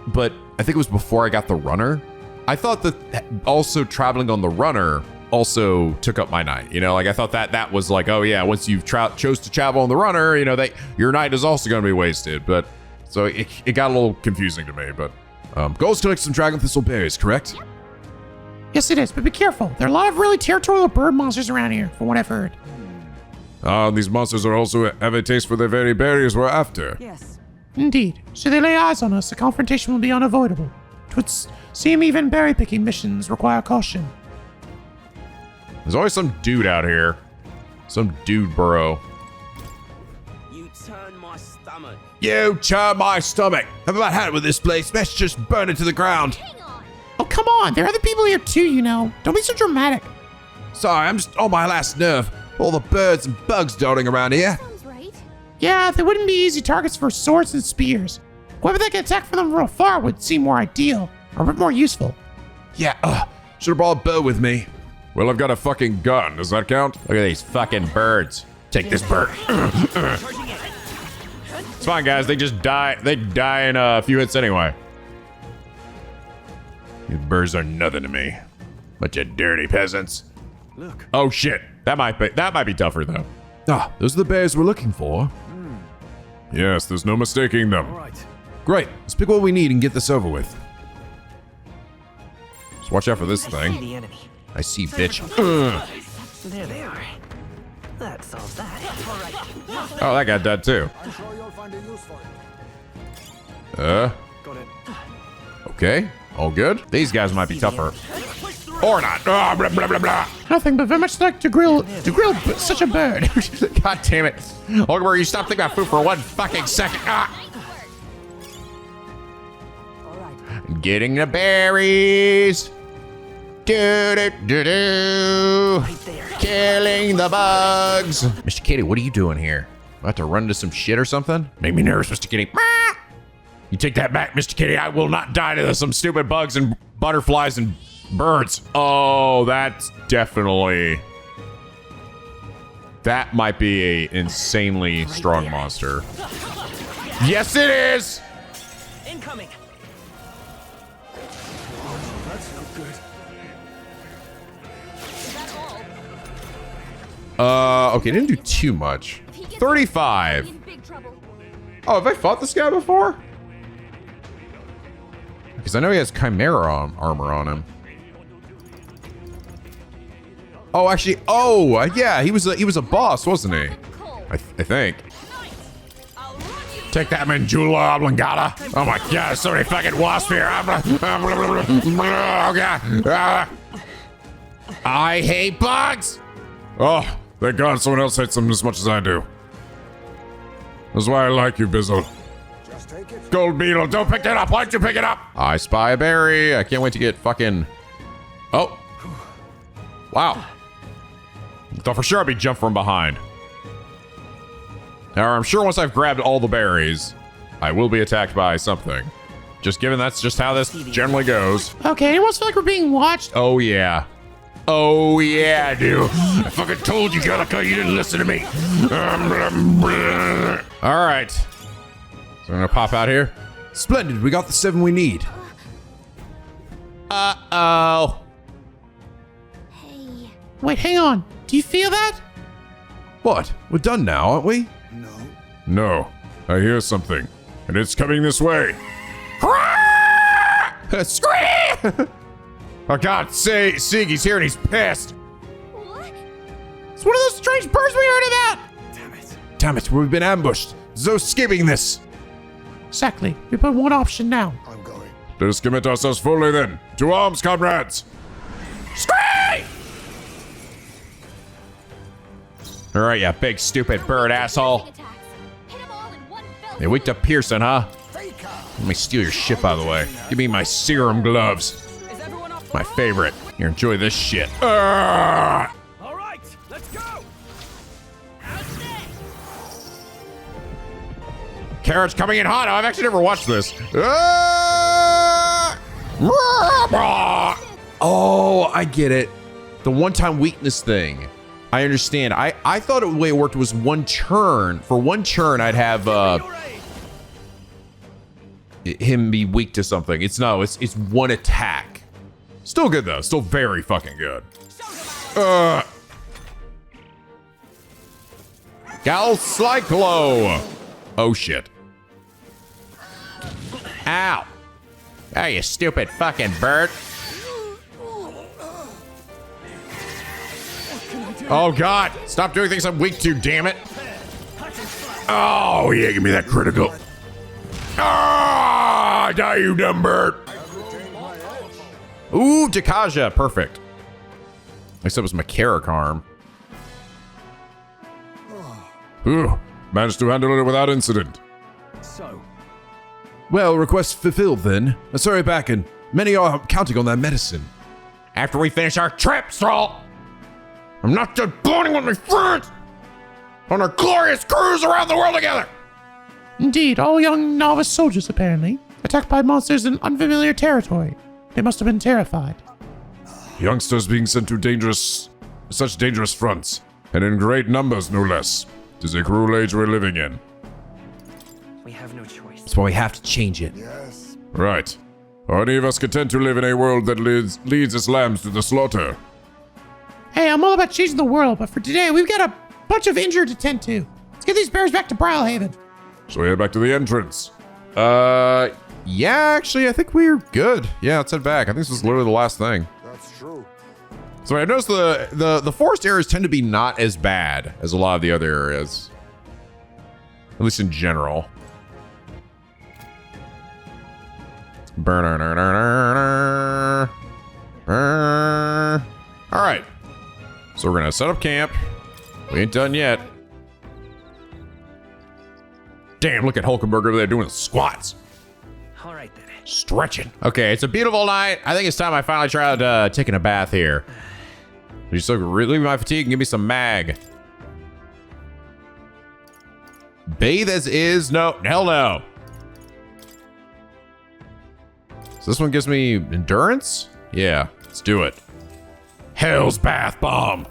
but I think it was before I got the runner. I thought that also traveling on the runner also took up my night. You know, like I thought that was like, oh yeah, once you've chose to travel on the runner, you know, your night is also going to be wasted. But so it got a little confusing to me. But Goal is to collect some dragon thistleberries, correct? Yes, it is, but be careful. There are a lot of really territorial bird monsters around here, from what I've heard. These monsters are also have a taste for the very berries we're after. Yes. Indeed. Should they lay eyes on us, the confrontation will be unavoidable. It would seem even berry-picking missions require caution. there's always some dude out here. Some dude, bro. you turn my stomach. You turn my stomach. I've about had it with this place. Let's just burn it to the ground. Hang on. Oh, come on. There are other people here too, you know. Don't be so dramatic. Sorry, I'm just on my last nerve. All the birds and bugs darting around here. Sounds right. Yeah, they wouldn't be easy targets for swords and spears. Whoever that can attack from them real far would seem more ideal, or a bit more useful. Yeah, should have brought a bow with me. Well, I've got a fucking gun. Does that count? Look at these fucking birds. Take this bird. It's fine, guys. They just die. They die in a few hits anyway. These birds are nothing to me. Bunch of dirty peasants. Look, Oh shit. That might be tougher though. Those are the bears we're looking for. Yes, there's no mistaking them. all right. Great, let's pick what we need and get this over with. Just watch out for this See thing. the enemy. I see, bitch. There they are. That solves that. All right. Oh, that got dead too. I'm sure you'll find a use for it. Got it. Okay. All good. These guys might be tougher. Or not. Ah, blah, blah, blah, blah. Nothing but very much like to grill such a bird. God damn it. Oliver, you stop thinking about food for 1 fucking second. Ah. All right. Getting the berries. Do do do do. Right there. Killing the bugs. Mr. Kitty, what are you doing here? About to run into some shit or something? Make me nervous, Mr. Kitty. You take that back, Mr. Kitty. I will not die to some stupid bugs and butterflies and birds. Oh, that's definitely... That might be a insanely strong monster. Yes, it is! Incoming. That's no good. Is that all? Okay, didn't do too much. If he gets 35. he's in big trouble. Oh, have I fought this guy before? Because I know he has Chimera armor on him. Oh, actually, yeah, he was a boss, wasn't he? Cold. I think. Nice. I'll run you. Take that, Manjula Oblongata. Oh my god, there's so many fucking wasps here. Oh god. I hate bugs. Oh, thank God someone else hates them as much as I do. That's why I like you, Bizzle. Just take it. Gold beetle, don't pick that up. Why don't you pick it up? I spy a berry. I can't wait to get fucking... Oh. Wow. Thought for sure I'd be jumped from behind. Now, I'm sure once I've grabbed all the berries, I will be attacked by something. Just given that's just how this generally goes. Okay, anyone else feel like we're being watched? Oh, yeah. Oh, yeah, dude. I fucking told you, Gallica, you didn't listen to me. All right. So I'm gonna pop out here. Splendid, we got the 7 we need. Uh-oh. Hey. Wait, hang on. Do you feel that? What? We're done now, aren't we? No, I hear something, and it's coming this way. Scream! Oh, God, Siggy's here and he's pissed. What? It's one of those strange birds we heard about. Damn it, we've been ambushed. There's no skipping this. Exactly. We put one option now. Let us commit ourselves fully then. To arms, comrades. Scream! All right, you big stupid bird asshole. Attacks. Hit 'em all in one fell They winked up Pearson, huh? Let me steal your shit, by the way. Give me my serum gloves. Is everyone up? My favorite. Here, enjoy this shit. All right, let's go. Carrot's coming in hot. I've actually never watched this. Oh, I get it. The one-time weakness thing. I understand. I thought the way it worked was one turn. For one turn, I'd have him be weak to something. It's one attack. Still good, though. Still very fucking good. Galcyclo. Oh, shit. Ow. Oh, you stupid fucking bird. Oh, God. Stop doing things I'm weak to, damn it. Oh, yeah, give me that critical. Ah, die, you dumb bird. Ooh, Dakaja. Perfect. Except it was Makarakarm. Ooh, managed to handle it without incident. So, Well, request fulfilled then. Let's hurry back, and many are counting on that medicine. After we finish our trip, Strohl, I'm not done bonding with my friends on our glorious cruise around the world together. Indeed, all young novice soldiers apparently. Attacked by monsters in unfamiliar territory. They must have been terrified. Youngsters being sent to such dangerous fronts, and in great numbers, no less. It is a cruel age we're living in. we have no choice. That's why we have to change it. Right. Are any of us content to live in a world that leads its lambs to the slaughter? Hey, I'm all about changing the world, but for today, we've got a bunch of injured to tend to. Let's get these bears back to Brilehaven. So we head back to the entrance. Yeah, actually, I think we're good. Yeah, let's head back. I think this was literally the last thing. That's true. So I noticed the forest areas tend to be not as bad as a lot of the other areas. At least in general. Alright. So we're gonna set up camp. We ain't done yet. Damn, look at Hulkenberg over there doing squats. All right then. Stretching. Okay, it's a beautiful night. I think it's time I finally tried taking a bath here. Just so relieve my fatigue and give me some mag. Bathe as is? No, hell no. So this one gives me endurance? Yeah, let's do it. Hell's bath bomb.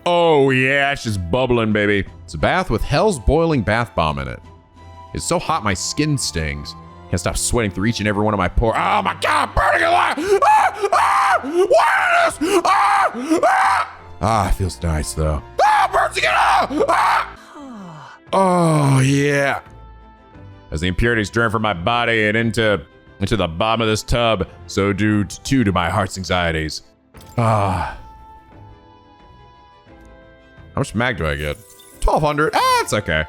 Oh yeah, it's just bubbling, baby. It's a bath with Hell's boiling bath bomb in it. It's so hot my skin stings. Can't stop sweating through each and every one of my pores. Oh my God, I'm burning alive! What is this? It feels nice though. Burns again! Oh yeah. As the impurities drain from my body and into the bottom of this tub, so do too to my heart's anxieties. How much mag do I get? 1,200. It's okay.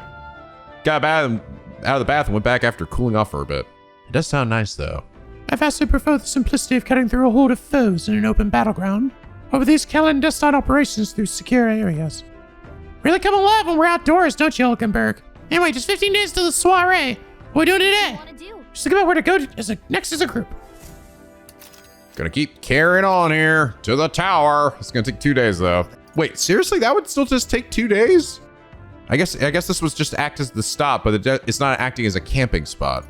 Got out of the bath and went back after cooling off for a bit. It does sound nice though. I vastly prefer the simplicity of cutting through a horde of foes in an open battleground over these clandestine operations through secure areas. Really come alive when we're outdoors, don't you, Hulkenberg? Anyway, just 15 days to the soiree. What are we doing today? What do you want to do? Just think about where to go next as a group. Gonna keep carrying on here to the tower. It's gonna take 2 days though. Wait, seriously? That would still just take 2 days? I guess this was just act as the stop, but it's not acting as a camping spot.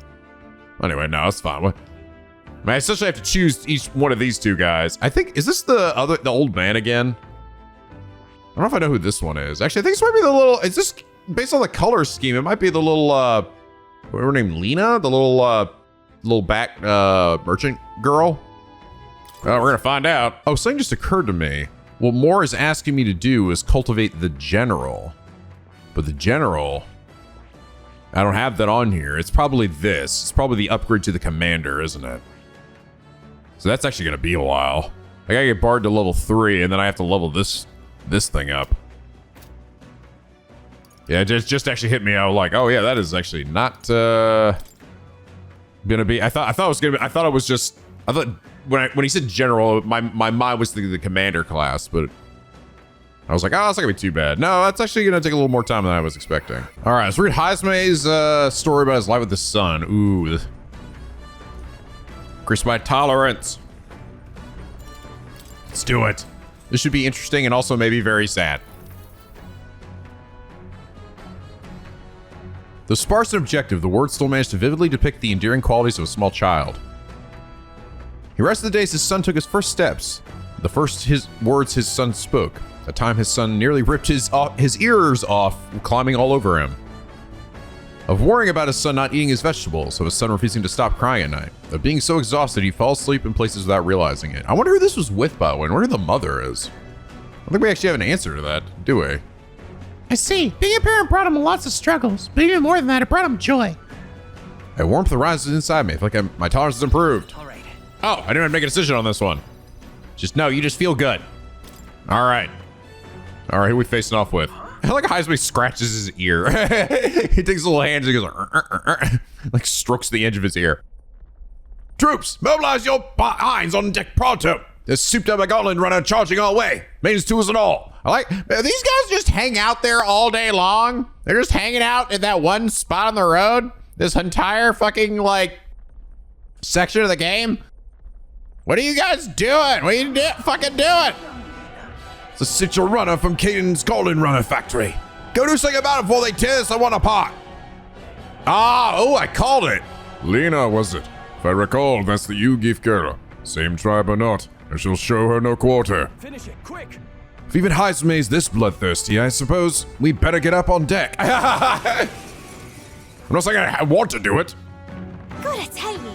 Anyway, no, it's fine. What? I mean, I essentially have to choose each one of these two guys. I think, is this the old man again? I don't know if I know who this one is. Actually, I think this might be the little, is this based on the color scheme? It might be the little, what her name, Lena? The little back, merchant girl? Well, we're gonna find out. Oh, something just occurred to me. What Moore is asking me to do is cultivate the general. But the general, I don't have that on here. It's probably this. It's probably the upgrade to the commander, isn't it? So that's actually gonna be a while. I gotta get Bard to level 3, and then I have to level this thing up. Yeah, it just actually hit me. I was like, oh yeah, that is actually not gonna be. I thought it was gonna be. I thought when he said general, my mind was the commander class, but I was like, oh, that's not gonna be too bad. No, that's actually gonna take a little more time than I was expecting. All right, let's read Hazume's story about his life with his son. Ooh. Increase my tolerance. Let's do it. This should be interesting and also maybe very sad. Though sparse and objective, the words still managed to vividly depict the endearing qualities of a small child. He rested the days his son took his first steps. The first words his son spoke. A time his son nearly ripped his ears off, climbing all over him. Of worrying about his son not eating his vegetables, of his son refusing to stop crying at night. Of being so exhausted he falls asleep in places without realizing it. I wonder who this was with, by the way. I wonder who the mother is. I don't think we actually have an answer to that, do we? I see. Being a parent brought him lots of struggles, but even more than that, it brought him joy. A warmth arises inside me. I feel like my tolerance has improved. All right. Oh, I didn't even make a decision on this one. You just feel good. All right. All right, who are we facing off with? I like how Hazume scratches his ear. He takes his little hands and goes, like strokes the edge of his ear. Troops, mobilize your hinds on deck pronto. There's souped up a gauntlet runner charging all way. Mains, tools, and all. These guys just hang out there all day long. They're just hanging out in that one spot on the road. This entire fucking, section of the game. What are you guys doing? What are you fucking doing? It's a Sigil runner from Caden's Golden Runner factory. Go do something about it before they tear this one apart. I called it. Lena, was it? If I recall, that's the Yu-Gif girl. Same tribe or not, I shall show her no quarter. Finish it, quick. If even Hazume's this bloodthirsty, I suppose we better get up on deck. I'm not saying I want to do it. Gotta tell you,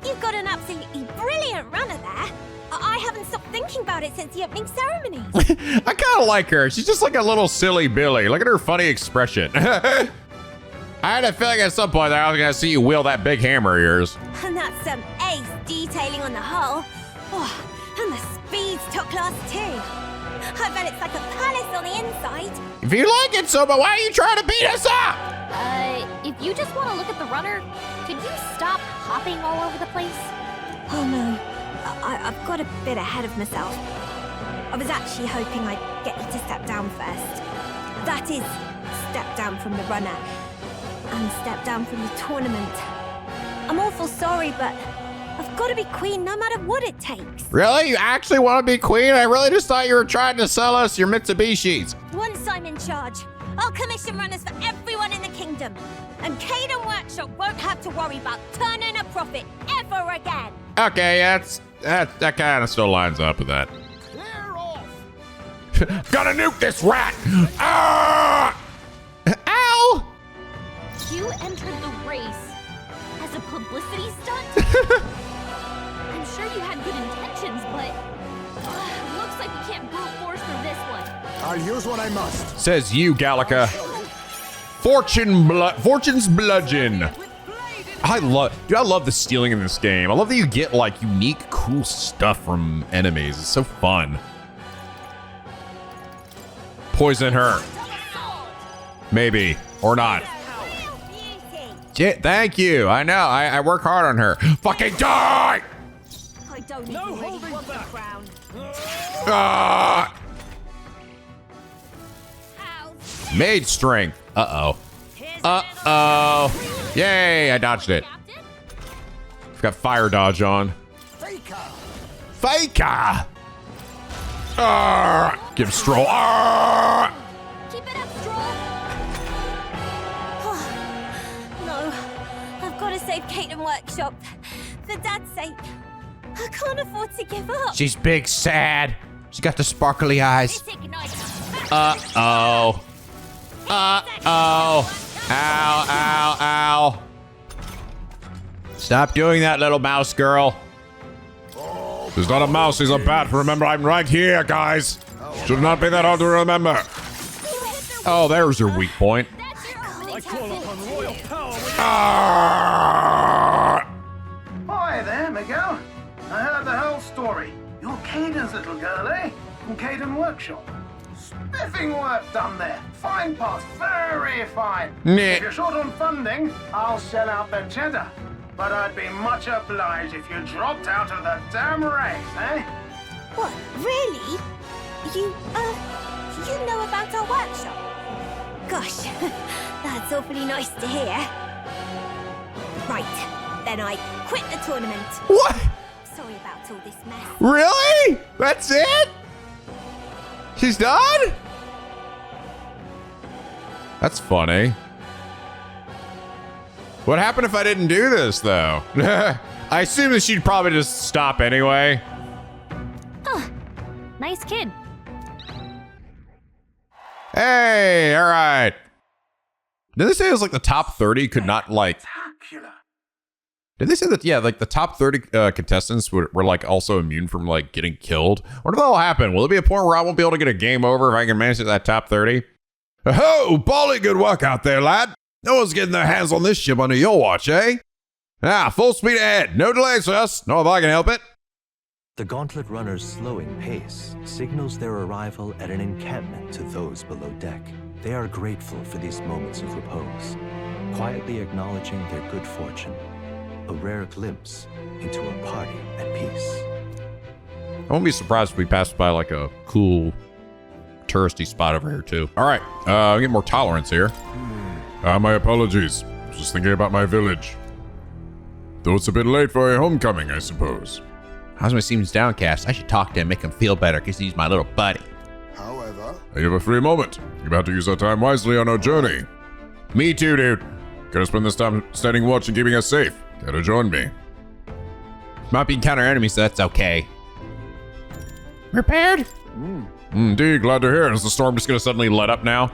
you've got an absolutely brilliant runner there. I haven't stopped thinking about it since the opening ceremonies. I kind of like her. She's just like a little silly Billy. Look at her funny expression. I had a feeling at some point that I was going to see you wield that big hammer of yours. And that's some ace detailing on the hull. Oh, and the speed's top class too. I bet it's like a palace on the inside. If you like it so, but why are you trying to beat us up? If you just want to look at the runner, could you stop hopping all over the place? Oh no, I've got a bit ahead of myself. I was actually hoping I'd get you to step down first. That is, step down from the runner. And step down from the tournament. I'm awful sorry, but I've got to be queen no matter what it takes. Really? You actually want to be queen? I really just thought you were trying to sell us your Mitsubishis. Once I'm in charge, I'll commission runners for everyone in the kingdom. And Caden Workshop won't have to worry about turning a profit ever again. Okay, that kind of still lines up with that. Clear off! Gotta nuke this rat! Ah! Ow! You entered the race as a publicity stunt? I'm sure you had good intentions, but looks like we can't brute force through this one. I'll use what I must. Says you, Gallica. Fortune's bludgeon. I love the stealing in this game. I love that you get unique, cool stuff from enemies. It's so fun. Poison her. Maybe. Or not. Thank you. I know. I work hard on her. Fucking die! I don't even really want the crown. Mage strength. Uh-oh. Uh-oh. Yay, I dodged it. I've got fire dodge on. Faker! Give Strohl. Keep it up, Strohl. save Caden Workshop. For Dad's sake. I can't afford to give up. She's big sad. She's got the sparkly eyes. This ignites. Uh-oh. Uh-oh. Ow, ow, ow. Stop doing that, little mouse girl. He's not a mouse, he's a bat. Remember, I'm right here, guys. Should not be that hard to remember. Oh, there's your weak point. I call upon royal power with Hi there, Miguel. I heard the whole story. You're Caden's little girl, eh? From Caden Workshop. Spiffing work done there. Fine parts, very fine. If you're short on funding, I'll shell out the cheddar. But I'd be much obliged if you dropped out of the damn race, eh? What, really? You know about our workshop? Gosh, that's awfully nice to hear. Right, then I quit the tournament. What? Sorry about all this mess. Really? That's it? She's done? That's funny. What happened if I didn't do this, though? I assume that she'd probably just stop anyway. Nice kid. Hey, all right. Did they say it was like the top 30 could not like... Spectacular. Did they say that, yeah, like the top 30 contestants were like also immune from like getting killed? What if that all happen? Will there be a point where I won't be able to get a game over if I can manage that top 30? Oh, Polly, good work out there, lad. No one's getting their hands on this ship under your watch, eh? Ah, full speed ahead. No delays for us. No, if I can help it. The Gauntlet Runner's slowing pace signals their arrival at an encampment to those below deck. They are grateful for these moments of repose, quietly acknowledging their good fortune, a rare glimpse into a party at peace. I won't be surprised if we pass by like a cool touristy spot over here too. All right, we get more tolerance here. My apologies. Just thinking about my village. Though it's a bit late for a homecoming, I suppose. Hazme seems downcast. I should talk to him, make him feel better, because he's my little buddy. However, You have a free moment. You're about to use our time wisely on our journey. Me too, dude. Gonna spend this time standing watch and keeping us safe. Gotta join me. Might be encounter enemies, so that's okay. Prepared? Indeed, glad to hear. Is the storm just gonna suddenly let up now?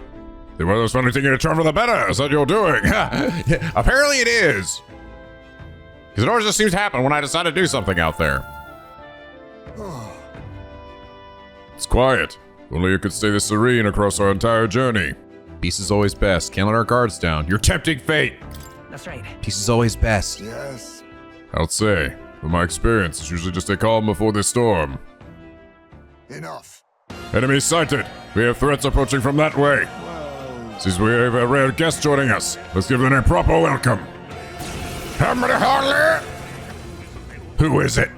The weather's finally taking a turn for the better. Is that you're doing? Apparently it is. Because it always just seems to happen when I decide to do something out there. It's quiet. If only you could stay this serene across our entire journey. Peace is always best. Can't let our guards down. You're tempting fate. That's right. Peace is always best. yes. I'll say, from my experience, it's usually just a calm before the storm. Enough. Enemies sighted. We have threats approaching from that way. Since we have a rare guest joining us, let's give them a proper welcome. Hammer Harley! Who is it?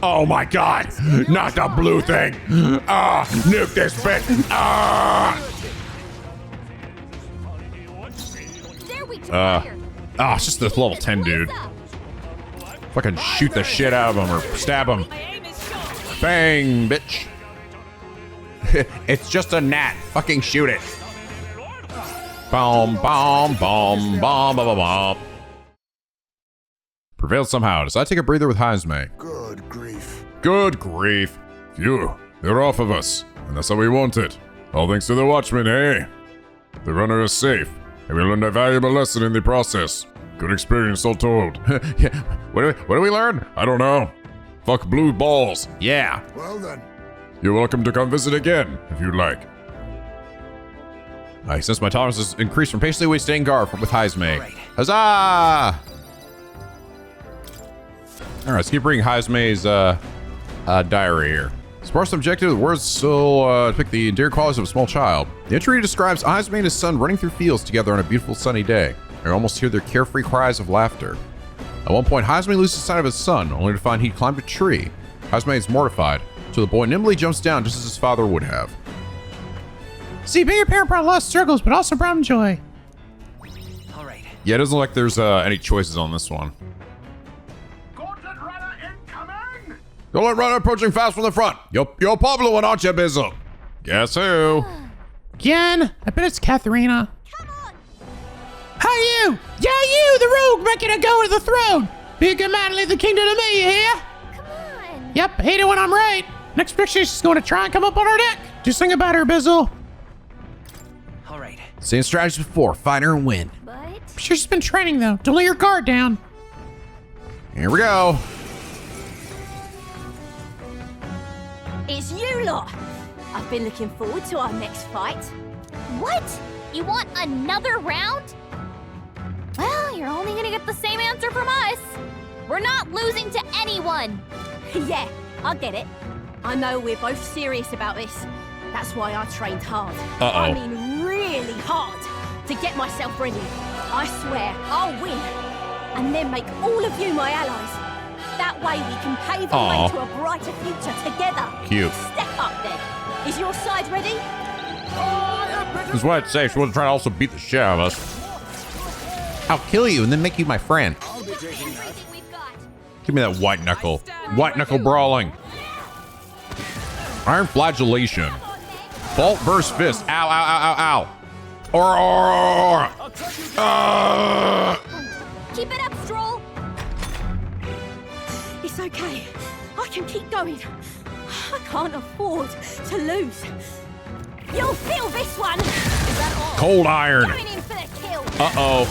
Oh my god! Not the blue thing! Ah! Nuke this bit! Ah! There we go. It's just this level 10 dude. Fucking shoot the shit out of him or stab him. Bang, bitch. It's just a gnat. Fucking shoot it. Bomb, bomb, bomb, bomb, bomb, bomb, bomb. Prevailed somehow. Does I take a breather with Hazme? Good grief. Good grief. Phew, they're off of us, and that's how we want it. All thanks to the Watchman, eh? The runner is safe, and we learned a valuable lesson in the process. Good experience all told. Yeah. What do we learn? I don't know. Fuck blue balls. Yeah. Well then. You're welcome to come visit again, if you'd like. I sense my tolerance has increased from patiently withstanding guard with Hazme. Right. Huzzah! Alright, let's keep reading Hazme's diary here. Sparse objective, the words still depict the endearing qualities of a small child. The entry describes Hazme and his son running through fields together on a beautiful sunny day. I almost hear their carefree cries of laughter. At one point, Hazme loses sight of his son, only to find he'd climbed a tree. Hazme is mortified, so the boy nimbly jumps down just as his father would have. See, being a parent brought a lot of struggles, but also brought him joy. All right. Yeah, it doesn't look like there's any choices on this one. Gauntlet runner incoming! Gauntlet runner approaching fast from the front. You're Pablo one, aren't you, Bizzle? Guess who? Again? I bet it's Katharina. Come on. you! Yeah, you, the rogue, making a go at the throne! Be a good man and leave the kingdom to me, you hear? Come on. Yep, hate it when I'm right. Next picture, she's going to try and come up on our deck. Just think about her, Bizzle. All right. Same strategy before. Find her and win. But I'm sure she's been training, though. Don't let your guard down. Here we go. It's you lot! I've been looking forward to our next fight. what? You want another round? Well, you're only gonna get the same answer from us. We're not losing to anyone. Yeah, I get it. I know we're both serious about this. That's why I trained hard. Uh-oh. I mean really hard to get myself ready. I swear I'll win. And then make all of you my allies. That way we can pave the way Aw. to a brighter future together. Cute. Step up then. Is your side ready? This is what I'd say. She wasn't trying to also beat the shit out of us. I'll kill you and then make you my friend. Everything we've got. Give me that white knuckle. White knuckle brawling. Iron flagellation. Bolt versus fist. Ow, ow, ow, ow, ow. Keep it up, Strohl. It's okay. I can keep going. I can't afford to lose. You'll feel this one. Cold iron. Going in for the kill. Uh-oh.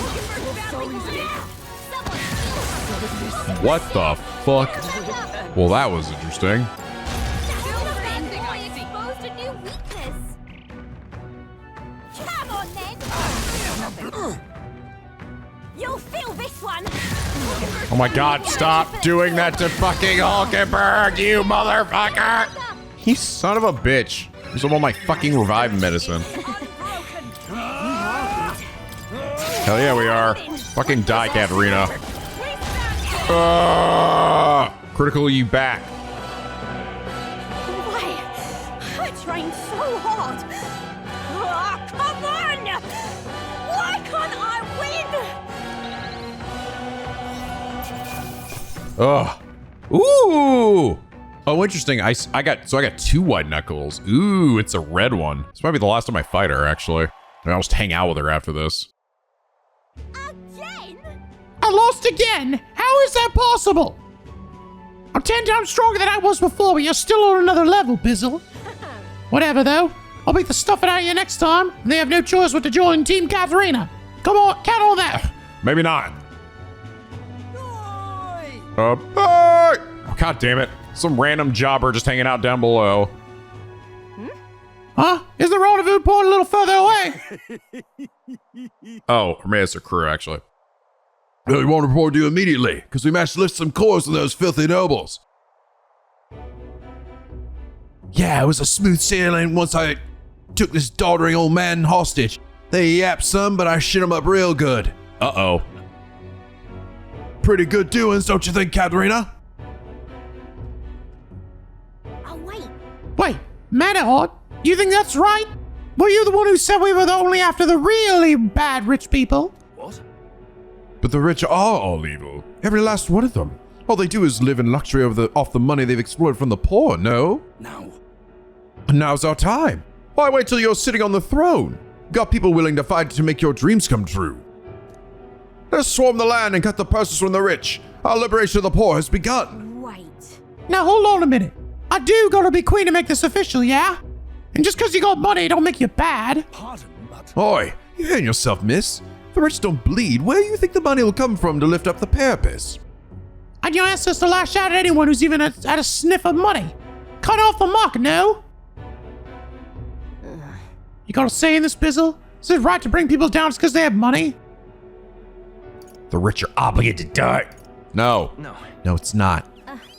What the fuck? Well, that was interesting. Exposed a new weakness. Come on, then. You'll feel this one. Oh my god, stop doing that to fucking Hulkenberg, you motherfucker! You son of a bitch. Use all my fucking revive medicine. Hell yeah, we are. Fucking die, Katarina. Critical you back. Why? I trained so hard. Oh, come on! Why can't I win? Ugh. Ooh. Oh, interesting. I got 2 white knuckles. Ooh, it's a red one. This might be the last time I fight her, actually. I'll just hang out with her after this. Again? I lost again. How is that possible? I'm 10 times stronger than I was before, but you're still on another level, Bizzle. Whatever, though. I'll beat the stuffing out of you next time. They have no choice but to join Team Katarina. Come on, count on that. Maybe not. Oh, god damn it. Some random jobber just hanging out down below. Huh? Is the rendezvous point a little further away? Oh, or maybe it's a crew, actually. We want to report to you immediately, because we managed to lift some cores from those filthy nobles. Yeah, it was a smooth sailing once I took this doddering old man hostage. They yapped some, but I shit him up real good. Uh-oh. Pretty good doings, don't you think, Katarina? Oh, wait. Wait, Manahort, you think that's right? Were you the one who said we were only after the really bad rich people? But the rich are all evil. Every last one of them. All they do is live in luxury off the money they've exploited from the poor, no? No. And now's our time. Why wait till you're sitting on the throne? Got people willing to fight to make your dreams come true. Let's swarm the land and cut the purses from the rich. Our liberation of the poor has begun. Wait. Now hold on a minute. I do gotta be queen to make this official, yeah? And just because you got money don't make you bad. Pardon, but Oi, you hearing yourself, miss? The rich don't bleed. Where do you think the money will come from to lift up the parapets? And you ask us to lash out at anyone who's even at a sniff of money. Cut off the muck, no? You got a say in this, Bizzle? Is it right to bring people down just because they have money? The rich are obligated to die. No. no. No, it's not.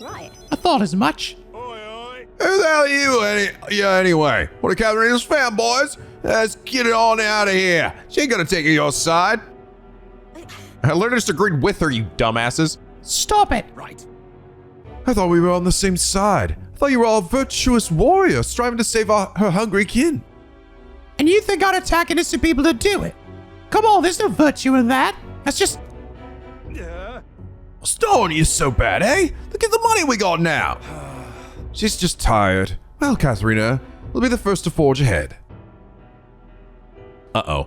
Right. I thought as much. Who the hell are you anyway? One of Katarina's fanboys? Let's get it on out of here. She ain't gonna take your side. I literally just agreed with her, you dumbasses. Stop it. Right. I thought we were on the same side. I thought you were all virtuous warriors striving to save her hungry kin. And you think I'd attack innocent people to do it? Come on, there's no virtue in that. That's just... What's on you so bad, eh? Look at the money we got now. She's just tired. Well, Katarina, we'll be the first to forge ahead. Uh-oh.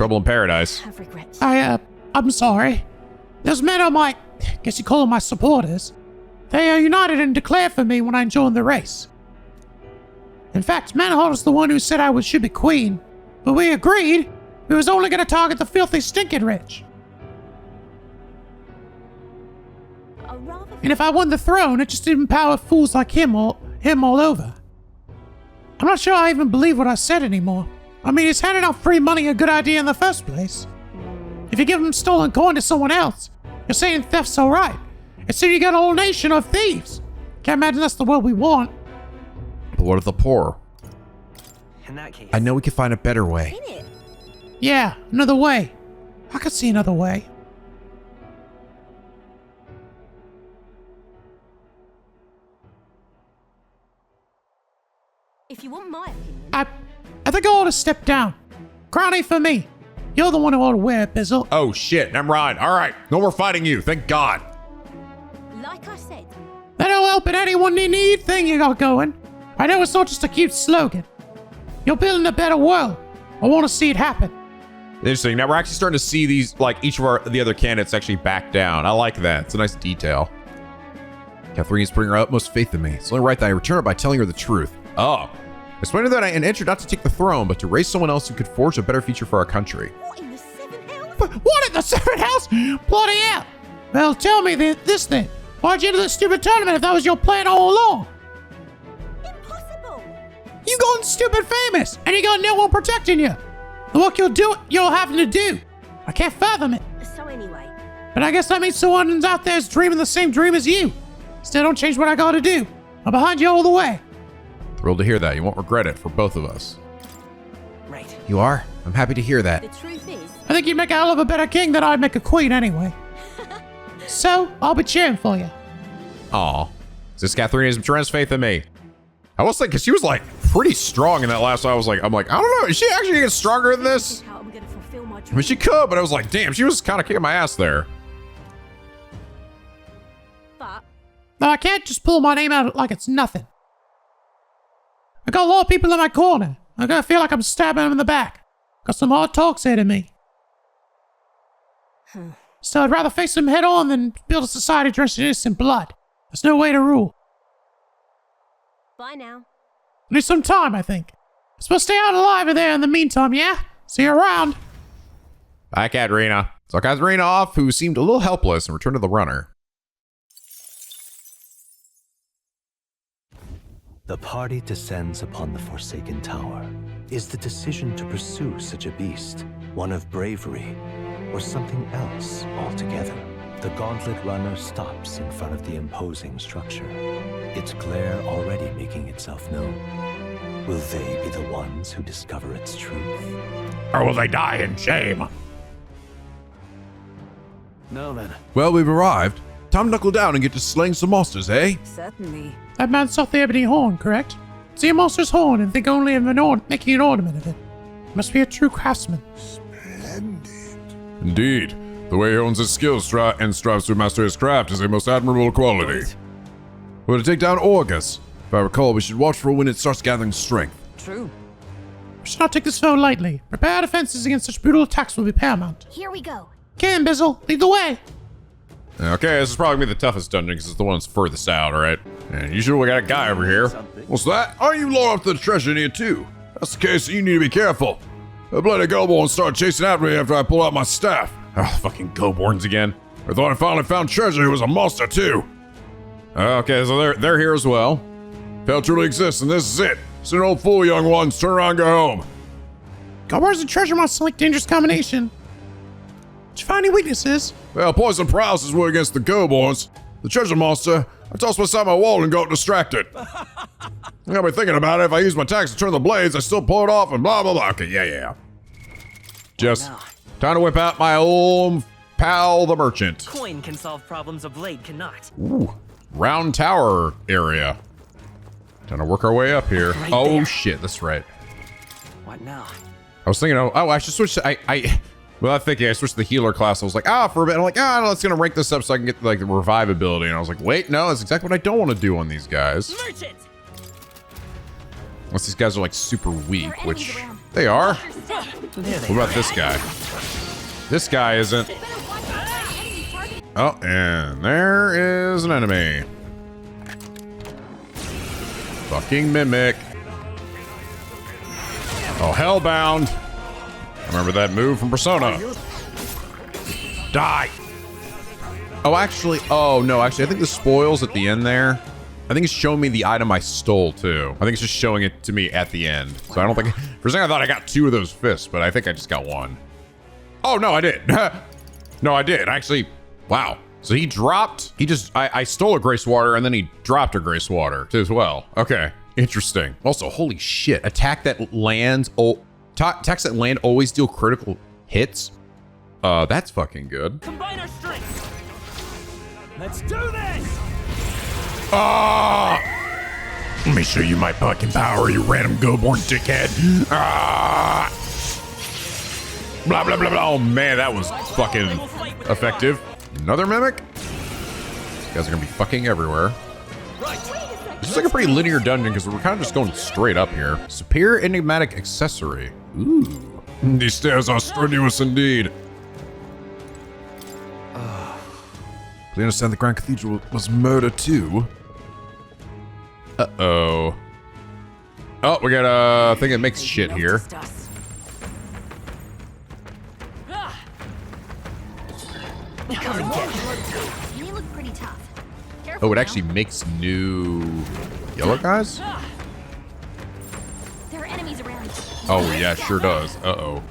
Trouble in paradise. Have regrets. I'm sorry. Those men are my, guess you call them my supporters. They united and declared for me when I joined the race. In fact, Manhart was the one who said I should be queen, but we agreed we was only going to target the filthy stinking rich. And if I won the throne, it just didn't empower fools like him all over. I'm not sure I even believe what I said anymore. I mean, is handing out free money a good idea in the first place? If you give them stolen coin to someone else, you're saying theft's alright. And so you got a whole nation of thieves. Can't imagine that's the world we want. But what of the poor? In that case, I know we can find a better way. Yeah, another way. I could see another way. If you want my opinion, I think I ought to step down. Crown ain't for me. You're the one who ought to wear it, Bizzle. Oh shit, never mind. All right, no more fighting you. Thank God. like I said, That'll help in anyone need thing you got going. I know it's not just a cute slogan. You're building a better world. I want to see it happen. Interesting. Now we're actually starting to see these, like each of the other candidates actually back down. I like that. It's a nice detail. Catherine's putting her utmost faith in me. It's only right that I return it by telling her the truth. Oh. Explain to her that I entered not to take the throne, but to raise someone else who could forge a better future for our country. what in the seventh house? What in the seventh house? Bloody hell. Well, tell me this then. Why'd you enter this stupid tournament if that was your plan all along? Impossible. You gone stupid famous, and you got no one protecting you. The work you're having to do. I can't fathom it. So anyway, But I guess that means someone's out there is dreaming the same dream as you. Still don't change what I gotta do. I'm behind you all the way. Thrilled to hear that. You won't regret it for both of us. right. You are? I'm happy to hear that. the truth is, I think you'd make a hell of a better king than I'd make a queen anyway. So, I'll be cheering for you. Aw. This Catherine has tremendous faith in me. I was thinking, because she was like pretty strong in that last one. I'm like, I don't know. Is she actually getting stronger than this this? is how I'm gonna fulfill my I mean, dream. she could, but I was like, damn, she was kind of kicking my ass there. But No, I can't just pull my name out like it's nothing. I got a lot of people in my corner. I'm gonna feel like I'm stabbing them in the back. Got some hard talks here to me. So I'd rather face them head on than build a society drenched in innocent blood. There's no way to rule. bye now. I need some time, I think. I'm supposed to stay out alive in there in the meantime, yeah? See you around. Bye, Katerina. So Katerina off, who seemed a little helpless, and returned to the runner. The party descends upon the Forsaken Tower. Is the decision to pursue such a beast one of bravery or something else altogether? The gauntlet runner stops in front of the imposing structure, its glare already making itself known. Will they be the ones who discover its truth? Or will they die in shame? No then. Well, we've arrived. Time to knuckle down and get to slaying some monsters, eh? Certainly. That man sought the ebony horn, correct? See a monster's horn and think only of making an ornament of it. Must be a true craftsman. Indeed. The way he owns his skills and strives to master his craft is a most admirable quality. We're to take down Orgus. If I recall, we should watch for when it starts gathering strength. True. We should not take this foe lightly. Prepare defenses against such brutal attacks will be paramount. Here we go. Ken, Bizzle, lead the way. Okay, this is probably gonna be the toughest dungeon because it's the one that's furthest out, all right? And usually we got a guy over here. What's that? Are you low up to the treasure near too? That's the case, you need to be careful. The bloody Goblin started chasing after me after I pulled out my staff. Oh, fucking Goborns again. I thought I finally found treasure. It was a monster too. Okay, so they're here as well. Hell truly exists, and this is it. It's an old fool, young ones. Turn around and go home. Goblins and treasure monster like dangerous combination. Did you find any weaknesses? Well, poison paralysis would against the Goblins. The treasure monster, I tossed beside my wall and got distracted. I got me thinking about it. If I use my attack to turn the blades, I still pull it off and blah, blah, blah. Okay, yeah. Just time to whip out my old pal, the merchant. Coin can solve problems a blade cannot. Ooh, round tower area. Time to work our way up here. Right Oh there. shit, that's right. What now? I was thinking, I should switch to, without thinking, I switched to the healer class. I was like, for a bit. I'm like, no, let's gonna rank this up so I can get like the revive ability. And I was like, wait, no, that's exactly what I don't want to do on these guys. Merchant! Unless these guys are like super weak, There are which enemies around. They are. What about this guy? This guy isn't. Oh, and there is an enemy. Fucking mimic. Oh, hellbound. I remember that move from Persona. Die. Oh, actually, I think the spoils at the end there. I think it's showing me the item I stole too. I think it's just showing it to me at the end. So I don't think, for a second I thought I got 2 of those fists, but I think I just got 1. Oh, no, I did. No, I did. Actually, wow. So he dropped, I stole a Grace Water and then he dropped a Grace Water too as well. Okay, interesting. Also, holy shit. Attacks that land always deal critical hits. That's fucking good. Combine our strength. Let's do this. Let me show you my fucking power, you random go-born dickhead. Blah, blah, blah, blah. Oh, man, that was fucking effective. Another mimic? These guys are gonna be fucking everywhere. This is like a pretty linear dungeon because we're kind of just going straight up here. Superior enigmatic accessory. Ooh. These stairs are strenuous indeed. Please understand the Grand Cathedral was murder too. Uh-oh. Oh, we got a thing that makes shit here. You look pretty tough. Oh, it actually makes new yellow guys? There are enemies around. Oh, yeah, sure does. Uh-oh.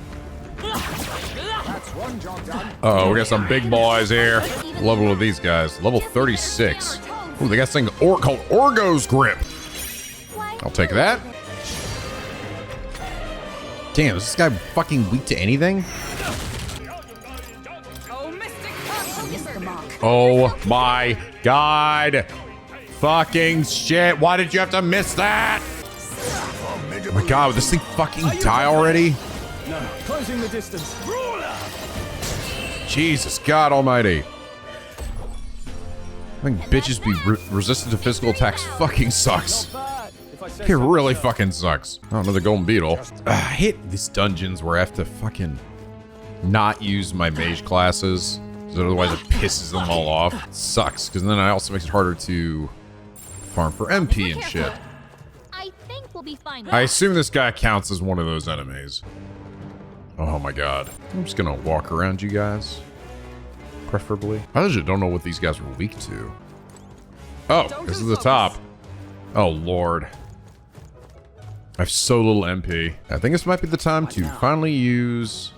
Uh-oh, we got some big boys here. What level are these guys? Level 36. Ooh, they got this thing called Orgo's Grip. I'll take that. Damn, is this guy fucking weak to anything? Oh my god. Fucking shit. Why did you have to miss that? Oh my god, would this thing fucking die already? No, closing the distance. Jesus God almighty. I think bitches be resistant to physical attacks fucking sucks. It really fucking sucks. Oh, another golden beetle. I hate these dungeons where I have to fucking not use my mage classes. Because otherwise it pisses them all off. It sucks, because then it also makes it harder to farm for MP and shit. I think we'll be fine. I assume this guy counts as one of those enemies. Oh my god. I'm just gonna walk around you guys. Preferably. I legit don't know what these guys are weak to. Oh, this is the top. Oh lord. I have so little MP. I think this might be the time to finally use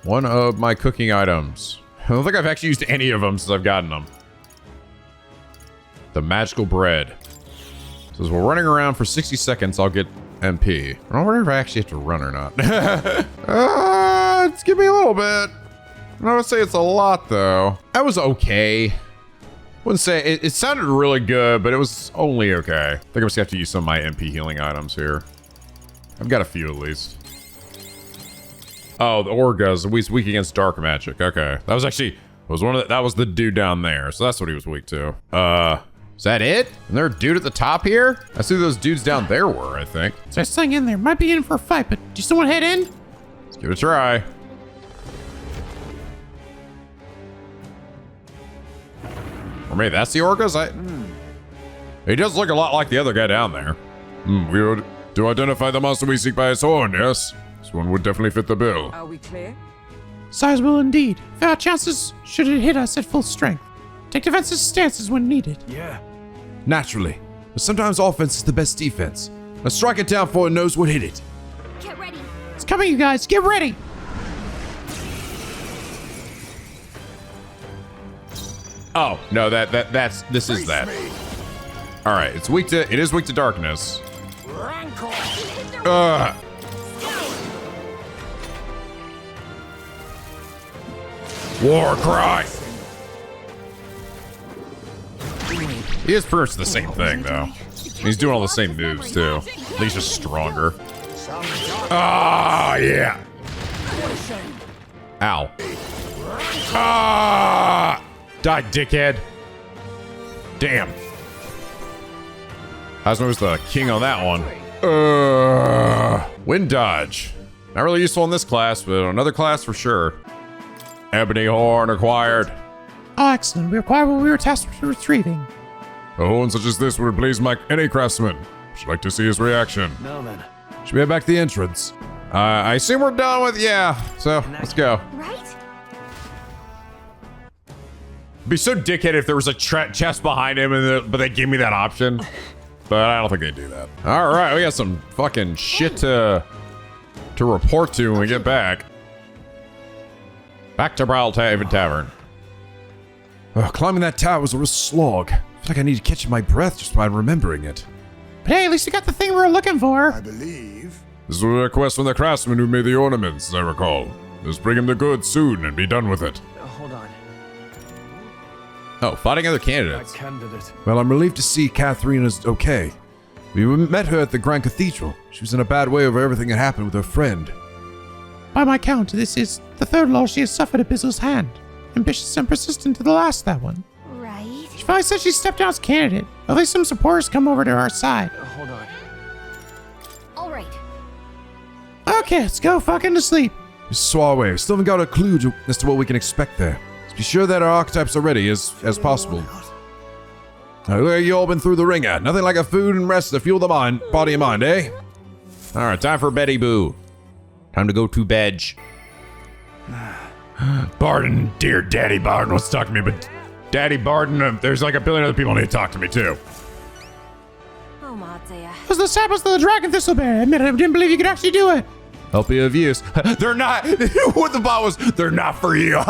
one of my cooking items. I don't think I've actually used any of them since I've gotten them. The magical bread. So as we're running around for 60 seconds, I'll get MP. I wonder if I actually have to run or not. Just give me a little bit. I would say it's a lot though. That was okay. Wouldn't say it sounded really good, but it was only okay. I think I'm just gonna have to use some of my MP healing items here. I've got a few at least. Oh, the Orga's weak against dark magic. Okay, that was actually that was the dude down there, so that's what he was weak to. Is that it? And there a dude at the top here? I see those dudes down there were, I think. There's something in there. Might be in for a fight, but do you still want to head in? Let's give it a try. Or maybe that's the Orcas? He does look a lot like the other guy down there. Weird. To identify the monster we seek by its horn, yes? This one would definitely fit the bill. Are we clear? Sizable indeed. Fair chances should it hit us at full strength. Take defensive stances when needed. Yeah. Naturally. But sometimes offense is the best defense. Now strike it down before it knows what hit it. Get ready. It's coming, you guys. Get ready. Oh, no, this is that. All right, it is weak to darkness. War cry! He is pretty much the same thing, though. He's doing all the same moves, too. He's just stronger. Ah, yeah. Ow. Ah! Die, dickhead. Damn. Hasno was the king on that one. Wind dodge. Not really useful in this class, but another class for sure. Ebony horn acquired. Oh, excellent. We acquired what we were tasked with retrieving. A horn such as this would please any craftsman. Should like to see his reaction. Now then, Should we head back to the entrance? I assume we're done with, yeah. So, let's go. Right? It'd be so dickhead if there was a chest behind him, but they gave me that option. But I don't think they do that. All right, we got some fucking shit to report to when we get back. Back to Brilehaven Tavern. Climbing that tower was a real slog. I feel like I need to catch my breath just by remembering it. But hey, at least you got the thing we were looking for. This was a request from the craftsman who made the ornaments, as I recall. Just bring him the goods soon and be done with it. hold on. Oh, fighting other candidates. Candidate. Well, I'm relieved to see Catherine is okay. We met her at the Grand Cathedral. She was in a bad way over everything that happened with her friend. By my count, this is the third loss she has suffered at Bizzle's hand. Ambitious and persistent to the last, that one. Right. She finally said she stepped down as candidate. At least some supporters come over to our side. Hold on. All right. Okay, let's go fucking to sleep. Mrs. Swalway, we still haven't got a clue as to what we can expect there. Let's be sure that our archetypes are ready as possible. Now, look, you all been through the ringer. Nothing like a food and rest to fuel the mind, body and mind, eh? All right, time for Betty Boo. Time to go to bed. Barden, dear Daddy Barden wants to talk to me, but Daddy Barden, there's like a billion other people who need to talk to me too. Oh my dear. It was the samples of the dragon thistleberry. I admit I didn't believe you could actually do it. Help you of use. They're not. What the bot was, they're not for you.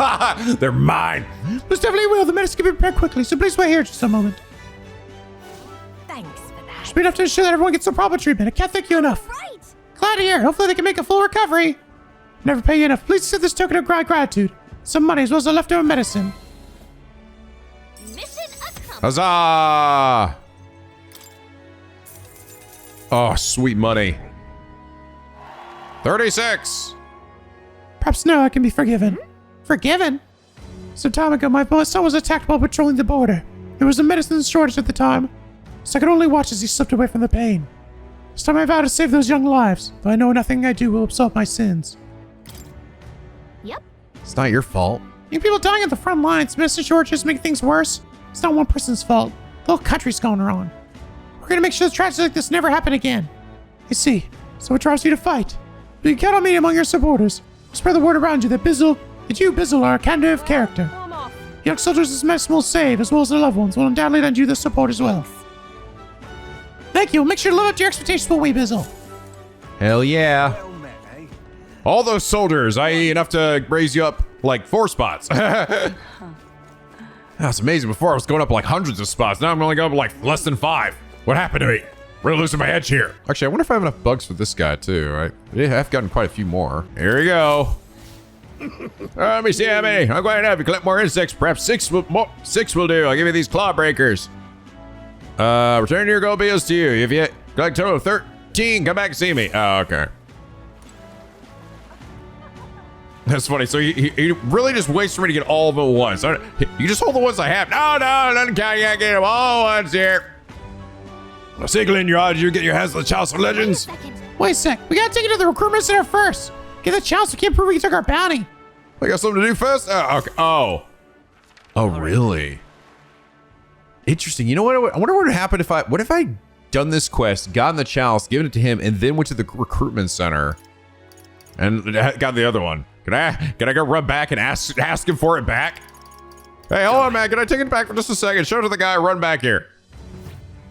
They're mine. Most definitely will. The medicine can be prepared quickly, so please wait here just a moment. Thanks for that. Just be enough to ensure that everyone gets the proper treatment. I can't thank you enough. Right. Glad to hear. Hopefully they can make a full recovery. Never pay you enough. Please accept this token of gratitude. Some money as well as a leftover medicine. Mission accomplished. Huzzah! Oh, sweet money. 36. Perhaps now I can be forgiven. Forgiven? Some time ago, my son was attacked while patrolling the border. There was a medicine shortage at the time, so I could only watch as he slipped away from the pain. This time I vow to save those young lives, though I know nothing I do will absolve my sins. Yep. It's not your fault. Young people dying at the front lines, medicine shortages make things worse. It's not one person's fault. The whole country's going wrong. We're gonna make sure tragedies like this never happen again. I see. So what drives you to fight? But you can count on me among your supporters. Spread the word around you that you, Bizzle, are a candidate of character. I'm off. Young soldiers this medicine will save, as well as their loved ones, will undoubtedly lend you the support as well. Thank you. Make sure to live up to your expectations, will we, Bizzle? Hell yeah. All those soldiers, i.e. enough to raise you up like 4 spots. That's amazing. Before I was going up like hundreds of spots. Now I'm only going up like less than 5. What happened to me? Really losing my edge here. Actually, I wonder if I have enough bugs for this guy too, right? Yeah, I've gotten quite a few more. Here we go. Let me see how many. I'm going to have you collect more insects. Perhaps 6 will do. I'll give you these claw breakers. Return your gold bills to you. If you collect a total of 13, come back and see me. Oh, okay. That's funny. So he really just waits for me to get all of them at once. You just hold the ones I have. No, doesn't count. You gotta get them all at once here. Now, Sigil in your eyes, you get your hands on the Chalice of Legends. Wait a sec. We gotta take it to the recruitment center first. Get the chalice. We can't prove we took our bounty. I got something to do first? Oh, okay. Oh, really? Interesting. You know what? I wonder what would happen if I done this quest, gotten the chalice, given it to him, and then went to the recruitment center and got the other one. Can I go run back and ask him for it back? Hey, hold on, man. Can I take it back for just a second? Show it to the guy. Run back here.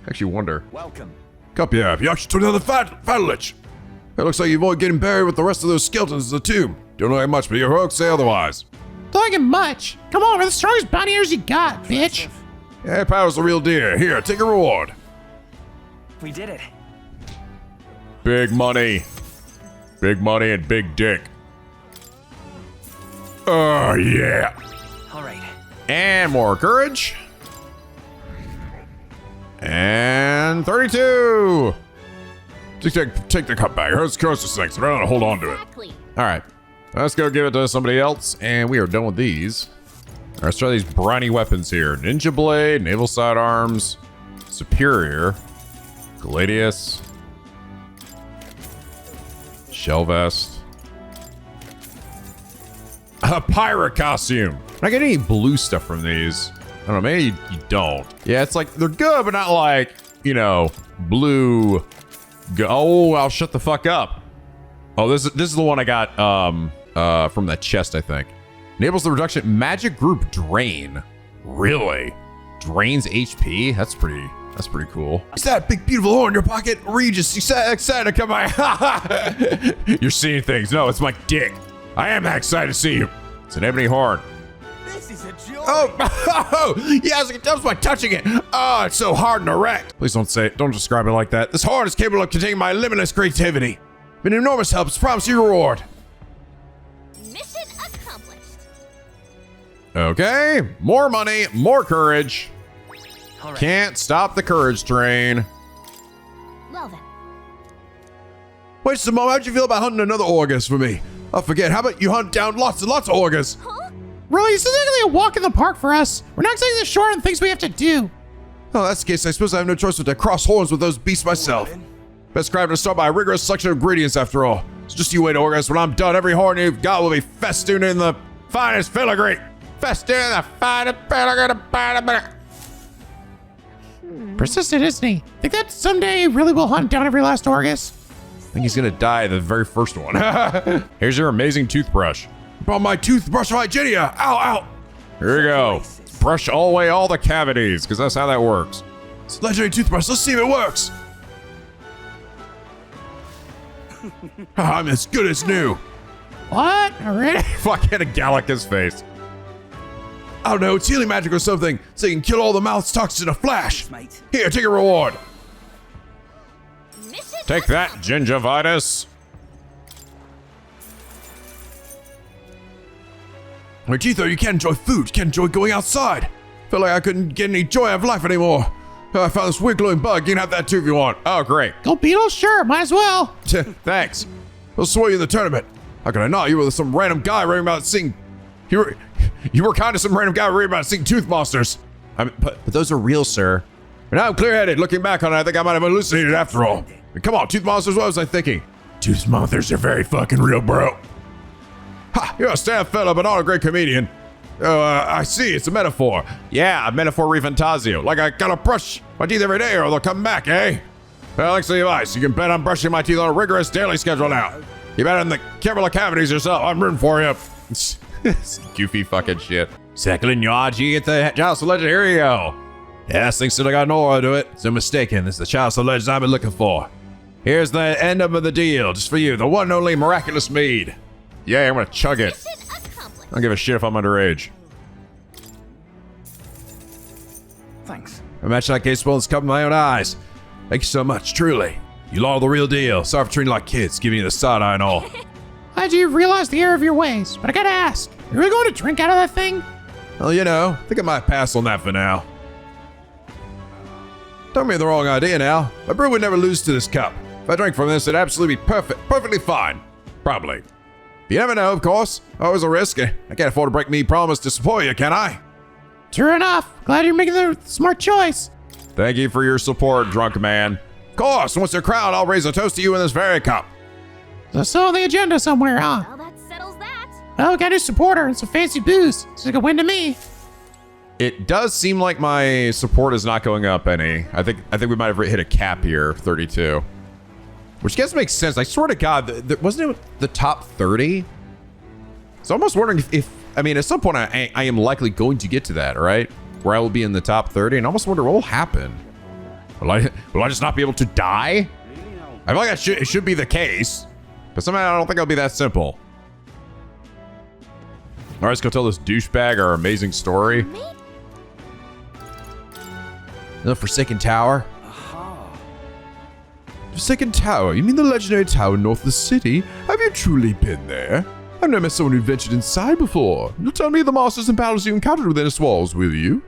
Actually wonder. Welcome. Cup, yeah, you actually took down the fat lich. It looks like you've all getting buried with the rest of those skeletons in the tomb. Don't know how much, but your heroics say otherwise. Don't like it much. Come on, we're the strongest bounty hunters you got, bitch. Yeah, power's the real deal. Here, take a reward. We did it. Big money. Big money and big dick. Oh, yeah. All right. And more courage. And 32. Just take the cup back. Let's close this thing so I don't hold on to it. Exactly. All right. Let's go give it to somebody else. And we are done with these. All right, let's try these briny weapons here. Ninja Blade, Naval Sidearms, Superior, Gladius, Shell vest. A pirate costume. Can I get any blue stuff from these? I don't know, maybe you don't. Yeah, it's like, they're good, but not like, you know, blue. Oh, I'll shut the fuck up. Oh, this is the one I got from that chest, I think. Enables the reduction magic group drain. Really? Drains HP? That's pretty cool. Is that big beautiful horn in your pocket? Regis, you excited to come by? You're seeing things. No, it's my dick. I am that excited to see you. It's an ebony horn. This is a joy. Oh, yes, I can tell by touching it. Oh, it's so hard and erect. Please don't describe it like that. This horn is capable of containing my limitless creativity. Been an enormous help. It's promised you reward. Mission accomplished. Okay, more money, more courage. All right. Can't stop the courage train. Well then. Wait just a moment. How'd you feel about hunting another Orgus for me? I forget. How about you hunt down lots and lots of Orgus? Huh? Really, this isn't really a walk in the park for us. We're not exactly short on things we have to do. Oh, that's the case. I suppose I have no choice but to cross horns with those beasts myself. Best crab to start by a rigorous selection of ingredients after all. So just you wait, Orgus. When I'm done, every horn you've got will be festooned in the finest filigree. Festooned in the finest filigree. Persistent, isn't he? Think that someday he really will hunt down every last Orgus? I think he's gonna die the very first one. Here's your amazing toothbrush. Brought my toothbrush of Hygienia. Ow, ow. Here you go. Brush away all the cavities, because that's how that works. It's a legendary toothbrush. Let's see if it works. I'm as good as new. What? Already? Fucking a Gallica's face. I don't know. It's healing magic or something, so you can kill all the mouth's toxins in a flash. Mate. Here, take a reward. Mission Take that, gingivitis. My teeth, though, you can't enjoy food. You can't enjoy going outside. Felt like I couldn't get any joy out of life anymore. Oh, I found this weird glowing bug. You can have that too if you want. Oh, great. Go Beetle? Sure, might as well. Thanks. I'll sway you in the tournament. How could I not? You were some random guy raving about seeing... You were kind of some random guy raving about seeing tooth monsters. But those are real, sir. But now I'm clear-headed. Looking back on it, I think I might have hallucinated after all. Come on, tooth monsters, what was I thinking? Tooth monsters are very fucking real, bro. Ha! You're a staff fella, but not a great comedian. I see, it's a metaphor. Yeah, a metaphor ReFantazio. Like I gotta brush my teeth every day or they'll come back, eh? Well, thanks for the advice. You can bet I'm brushing my teeth on a rigorous daily schedule now. You better in the careful of cavities yourself. I'm rooting for you. Goofy fucking shit. Second Yaji at the Chalice of Legend. Here you go. Yes, thanks to I got an aura to it. So mistaken. This is the Chalice of Legends I've been looking for. Here's the end of the deal, just for you, the one and only miraculous mead. Yeah, I'm gonna chug it. Mission accomplished. I don't give a shit if I'm underage. Thanks. Imagine that case well, it's come with my own eyes. Thank you so much, truly. You are the real deal. Sorry for treating you like kids, giving you the side eye and all. Glad you realized the error of your ways, but I gotta ask, are we going to drink out of that thing? Well, you know, I think I might pass on that for now. Don't get the wrong idea now. My brew would never lose to this cup. If I drank from this, it'd absolutely be perfectly fine. Probably. You never know, of course. Always a risk. I can't afford to break me promise to support you, can I? True enough. Glad you're making the smart choice. Thank you for your support, drunk man. Of course, once you're crowned, I'll raise a toast to you in this very cup. There's still on the agenda somewhere, huh? Well, that settles that. Oh, got a supporter and some fancy booze. It's like a win to me. It does seem like my support is not going up any. I think we might have hit a cap here, 32. Which I guess makes sense. I swear to God, wasn't it the top 30? So I'm almost wondering if I mean, at some point I am likely going to get to that, right? Where I will be in the top 30, and I almost wonder what will happen. Will I just not be able to die? I feel like it should be the case, but somehow I don't think it'll be that simple. All right, let's go tell this douchebag our amazing story. The Forsaken Tower? Forsaken Tower? You mean the legendary tower north of the city? Have you truly been there? I've never met someone who ventured inside before. You'll tell me the monsters and battles you encountered within its walls, will you?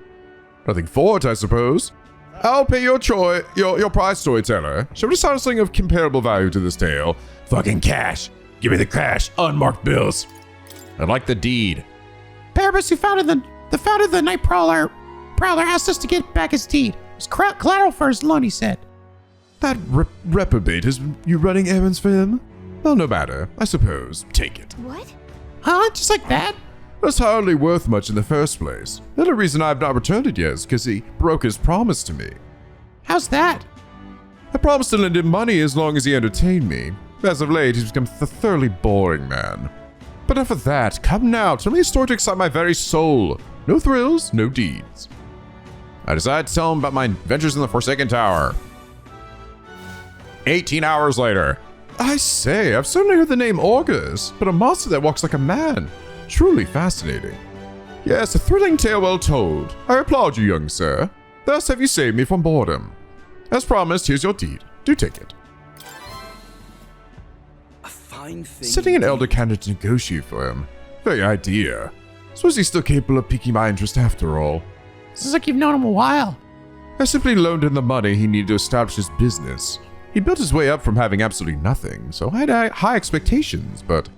Nothing for it, I suppose. I'll pay your prize, storyteller. Shall we decide something of comparable value to this tale? Fucking cash. Give me the cash. Unmarked bills. I'd like the deed. Parabus, who founded the Night Prowler asked us to get back his deed. It was collateral for his loan, he said. That reprobate is you running errands for him? Well, no matter. I suppose. Take it. What? Huh? Just like that? That's hardly worth much in the first place. The only reason I've not returned it yet is because he broke his promise to me. How's that? I promised to lend him money as long as he entertained me. As of late, he's become a thoroughly boring man. But enough of that. Come now, tell me a story to excite my very soul. No thrills, no deeds. I decided to tell him about my adventures in the Forsaken Tower. 18 hours later. I say, I've certainly heard the name Orgus, but a monster that walks like a man. Truly fascinating. Yes, a thrilling tale well told. I applaud you, young sir. Thus have you saved me from boredom. As promised, here's your deed. Do take it. A fine thing. Setting an elder candidate to negotiate for him. Very idea. Suppose he's still capable of piquing my interest after all. Sounds like you've known him a while. I simply loaned him the money he needed to establish his business. He built his way up from having absolutely nothing, so I had high expectations, but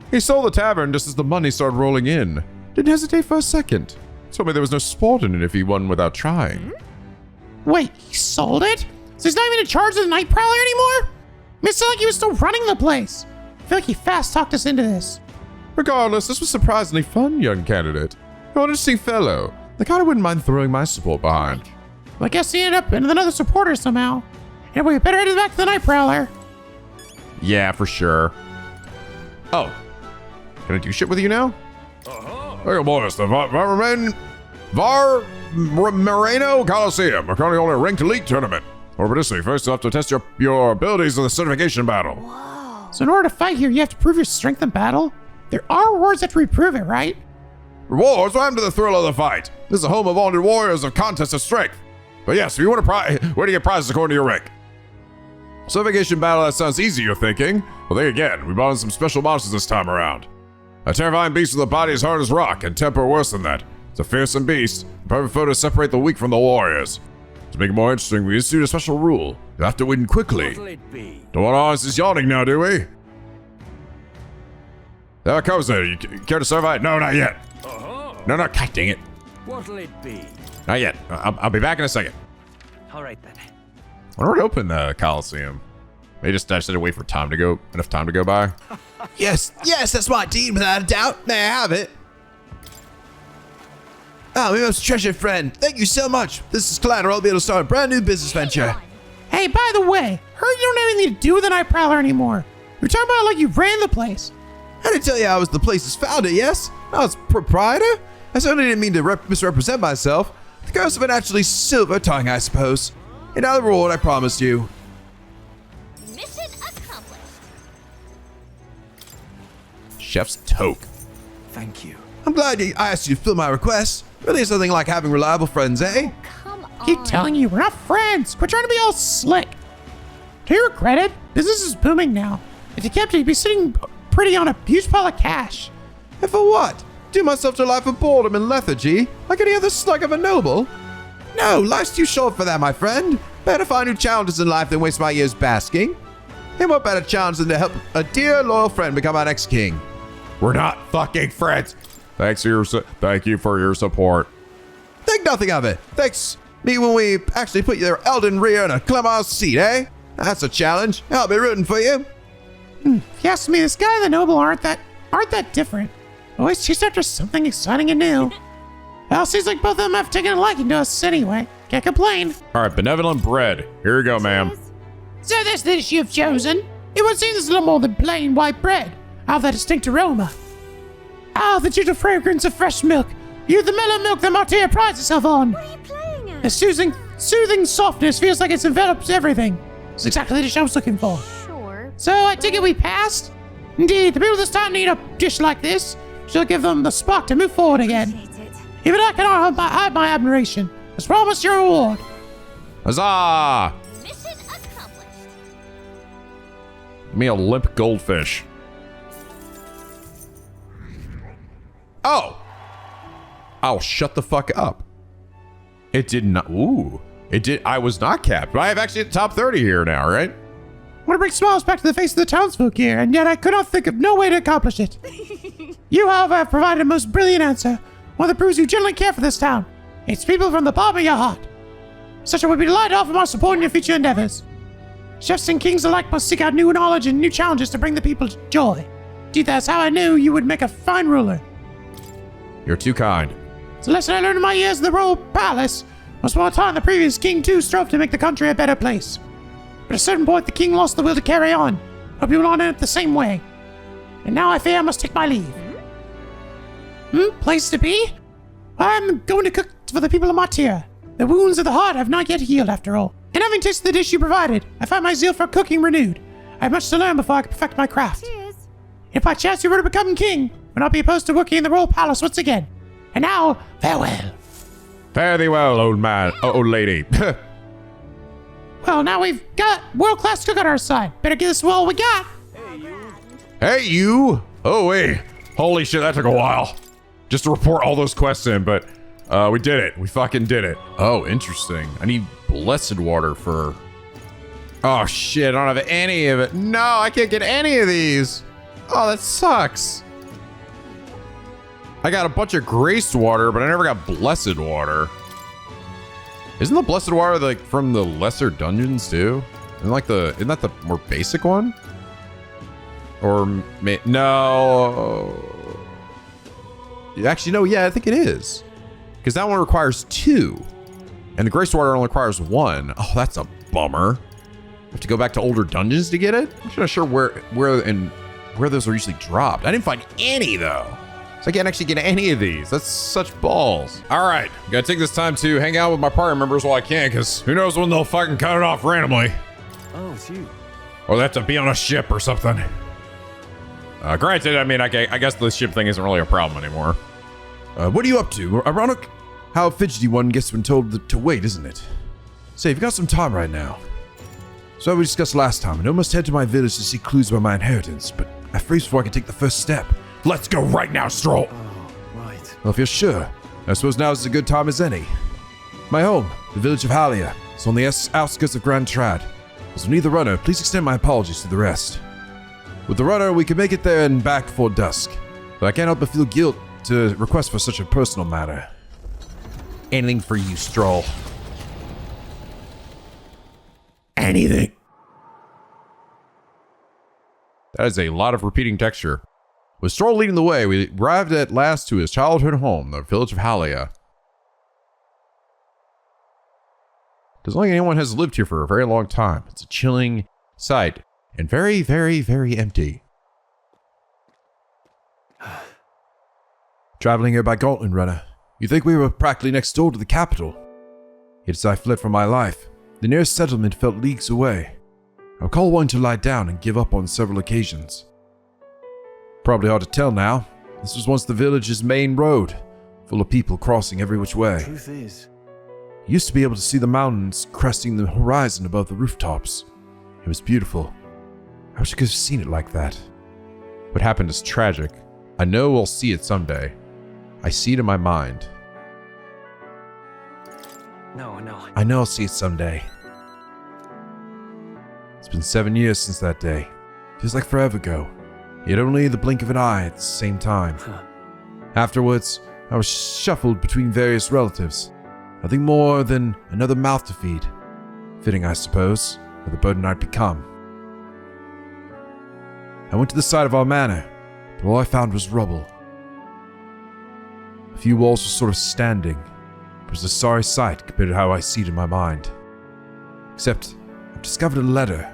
he sold the tavern just as the money started rolling in. Didn't hesitate for a second. Told me there was no sport in it if he won without trying. Wait, he sold it? So he's not even in charge of the Night Prowler anymore? It sounded like he was still running the place. I feel like he fast talked us into this. Regardless, this was surprisingly fun, young candidate. You're an interesting fellow. The kind I wouldn't mind throwing my support behind. Well, I guess he ended up with another supporter somehow. Anyway, we better head back to the Night Prowler. Yeah, for sure. Oh. Can I do shit with you now? Hey, boys, the Moreno Coliseum. We're currently on a ranked elite tournament. Or participating first, you'll have to test your abilities in the certification battle. So in order to fight here, you have to prove your strength in battle? There are rewards that reprove it, right? Rewards, what happened to the thrill of the fight? This is the home of honored warriors of contests of strength. But yes, if you want a prize, where do you get prizes according to your rank? Certification battle, that sounds easy, you're thinking. Well, there again, we brought in some special monsters this time around. A terrifying beast with a body as hard as rock and temper worse than that. It's a fearsome beast, a perfect foe to separate the weak from the warriors. To make it more interesting, we institute a special rule. You have to win quickly. What'll it be? Don't want our eyes yawning now, do we? There it comes there. You care to survive? No, not yet. No, God dang it. What'll it be? Not yet. I'll be back in a second. All right then. I wonder what opened the Coliseum. They just had to wait for enough time to go by. Yes, that's my deed without a doubt. May I have it? Oh, my most treasured friend. Thank you so much. This is collateral. I'll be able to start a brand new business venture. Hey, by the way, heard you don't have anything to do with the Night Prowler anymore. You're talking about it like you ran the place. I didn't tell you I was the place's founder, yes? I was proprietor. I certainly didn't mean to misrepresent myself. The ghost of a naturally silver tongue, I suppose. And now the reward I promised you. Mission accomplished. Chef's toque. Thank you. I'm glad I asked you to fill my request. Really is nothing like having reliable friends, eh? Come on. Keep telling you, we're not friends. Quit trying to be all slick. Do you regret it? Business is booming now. If you kept it, you'd be sitting pretty on a huge pile of cash. And for what? Do myself to a life of boredom and lethargy, like any other slug of a noble? No, life's too short for that, my friend. Better find new challenges in life than waste my years basking. And what better challenge than to help a dear, loyal friend become our next king? We're not fucking friends. Thank you for your support. Think nothing of it. Thanks me when we actually put your Elden rear in a Clemar's seat, eh? That's a challenge. I'll be rooting for you. If you ask me, this guy and the noble aren't that different. Always chase after something exciting and new. Well, seems like both of them have taken a liking to us anyway. Can't complain. All right, benevolent bread. Here you go, ma'am. So that's the dish you've chosen. It would seem there's little more than plain white bread. Of that distinct aroma. The gentle fragrance of fresh milk. You the mellow milk that Martia prides herself on. What are you playing at? The soothing softness feels like it's envelops everything. It's exactly the dish I was looking for. Sure. So I take it we passed? Indeed, the people this time need a dish like this. She'll give them the spark to move forward again. Appreciate it. Even I cannot hide my admiration. As promised, your reward. Huzzah! Mission accomplished. Give me a limp goldfish. Oh, shut the fuck up. It did not. Ooh. It did. I was not capped, but I have actually hit top 30 here now, right? I want to bring smiles back to the face of the townsfolk here, and yet I could not think of no way to accomplish it. You, however, have provided a most brilliant answer, one that proves you genuinely care for this town. It's people from the bottom of your heart. Such a would be delighted to offer my support in your future endeavors. Chefs and kings alike must seek out new knowledge and new challenges to bring the people joy. Indeed, that's how I knew you would make a fine ruler. You're too kind. It's a lesson I learned in my years in the royal palace. Once upon a time, the previous king too strove to make the country a better place. But at a certain point, the king lost the will to carry on. Hope you will not end it the same way. And now I fear I must take my leave. Place to be? I'm going to cook for the people of Matira. The wounds of the heart have not yet healed, after all. And having tasted the dish you provided, I find my zeal for cooking renewed. I have much to learn before I can perfect my craft. Cheers. If by chance you were to become king, I would not be opposed to working in the royal palace once again. And now, farewell. Fare thee well, old man. Old lady. Well, now we've got world-class cook on our side. Better give us all we got. Hey, you. Oh, wait. Holy shit, that took a while. Just to report all those quests in, but we did it. We fucking did it. Oh, interesting. I need blessed water for... Oh, shit. I don't have any of it. No, I can't get any of these. Oh, that sucks. I got a bunch of graced water, but I never got blessed water. Isn't the blessed water like from the lesser dungeons too? Isn't that the more basic one? Or no? Actually, no. Yeah, I think it is, because that one requires 2, and the graced water only requires 1. Oh, that's a bummer. I have to go back to older dungeons to get it. I'm not sure where those are usually dropped. I didn't find any though. So I can't actually get any of these. That's such balls. All right, gotta take this time to hang out with my party members while I can, because who knows when they'll fucking cut it off randomly. Oh, it's you. Or they have to be on a ship or something. Granted, I mean, I guess the ship thing isn't really a problem anymore. What are you up to? Ironic how fidgety one gets when told to wait, isn't it? Say, you've got some time right now. So we discussed last time, and I must head to my village to see clues about my inheritance, but I freeze before I can take the first step. Let's go right now, Strohl. Oh, right. Well, if you're sure, I suppose now is as good time as any. My home, the village of Halia, is on the outskirts of Grand Trad. As we need the runner, please extend my apologies to the rest. With the runner, we can make it there and back before dusk, but I can't help but feel guilt to request for such a personal matter. Anything for you, Strohl. Anything. That is a lot of repeating texture. With Strohl leading the way, we arrived at last to his childhood home, the village of Halia. Doesn't look like anyone has lived here for a very long time. It's a chilling sight, and very, very, very empty. Traveling here by Gauntlet Runner, you'd think we were practically next door to the capital. Yet as I fled for my life, the nearest settlement felt leagues away. I recall wanting to lie down and give up on several occasions. Probably hard to tell now. This was once the village's main road, full of people crossing every which way. Truth is, You used to be able to see the mountains cresting the horizon above the rooftops. It was beautiful. I wish I could have seen it like that. What happened is tragic. I know we'll see it someday. I see it in my mind. no. I know I'll see it someday. It's been 7 years since that day. Feels like forever ago. Yet only the blink of an eye at the same time. Afterwards, I was shuffled between various relatives. Nothing more than another mouth to feed. Fitting, I suppose, for the burden I'd become. I went to the side of our manor, but all I found was rubble. A few walls were sort of standing. It was a sorry sight compared to how I see it in my mind. Except, I've discovered a letter.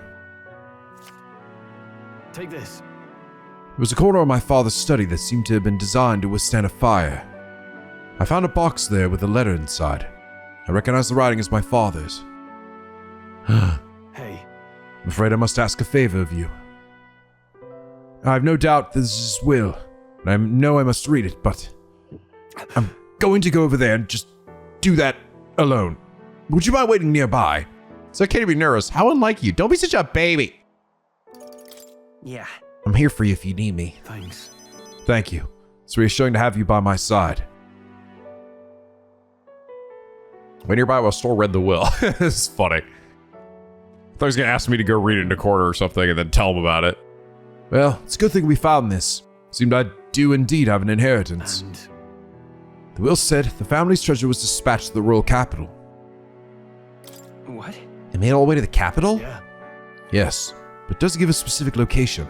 Take this. It was a corner of my father's study that seemed to have been designed to withstand a fire. I found a box there with a letter inside. I recognized the writing as my father's. Hey. I'm afraid I must ask a favor of you. I have no doubt this is his will, and I know I must read it, but I'm going to go over there and just do that alone. Would you mind waiting nearby? It's okay to be nervous. How unlike you. Don't be such a baby. Yeah, I'm here for you if you need me. thanks. Thank you. It's reassuring to have you by my side. Wait nearby while Strohl read the will. This is funny. I thought he was going to ask me to go read it in a corner or something and then tell him about it. Well, it's a good thing we found this. Seemed I do indeed have an inheritance. And The will said the family's treasure was dispatched to the royal capital. what? It made it all the way to the capital? Yeah. Yes, but doesn't give a specific location.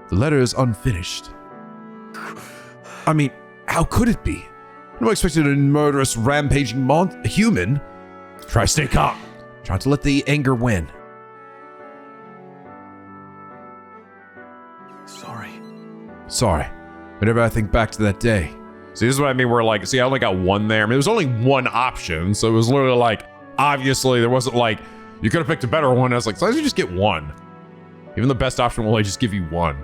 The letter is unfinished. I mean, how could it be? No expected a murderous, rampaging human. Try to stay calm. Try to let the anger win. Sorry. Whenever I think back to that day. See, this is what I mean. Where like, see, I only got one there. I mean, there was only one option, so it was literally like, obviously, there wasn't like you could have picked a better one. I was like, so you just get one. Even the best option will only just give you one.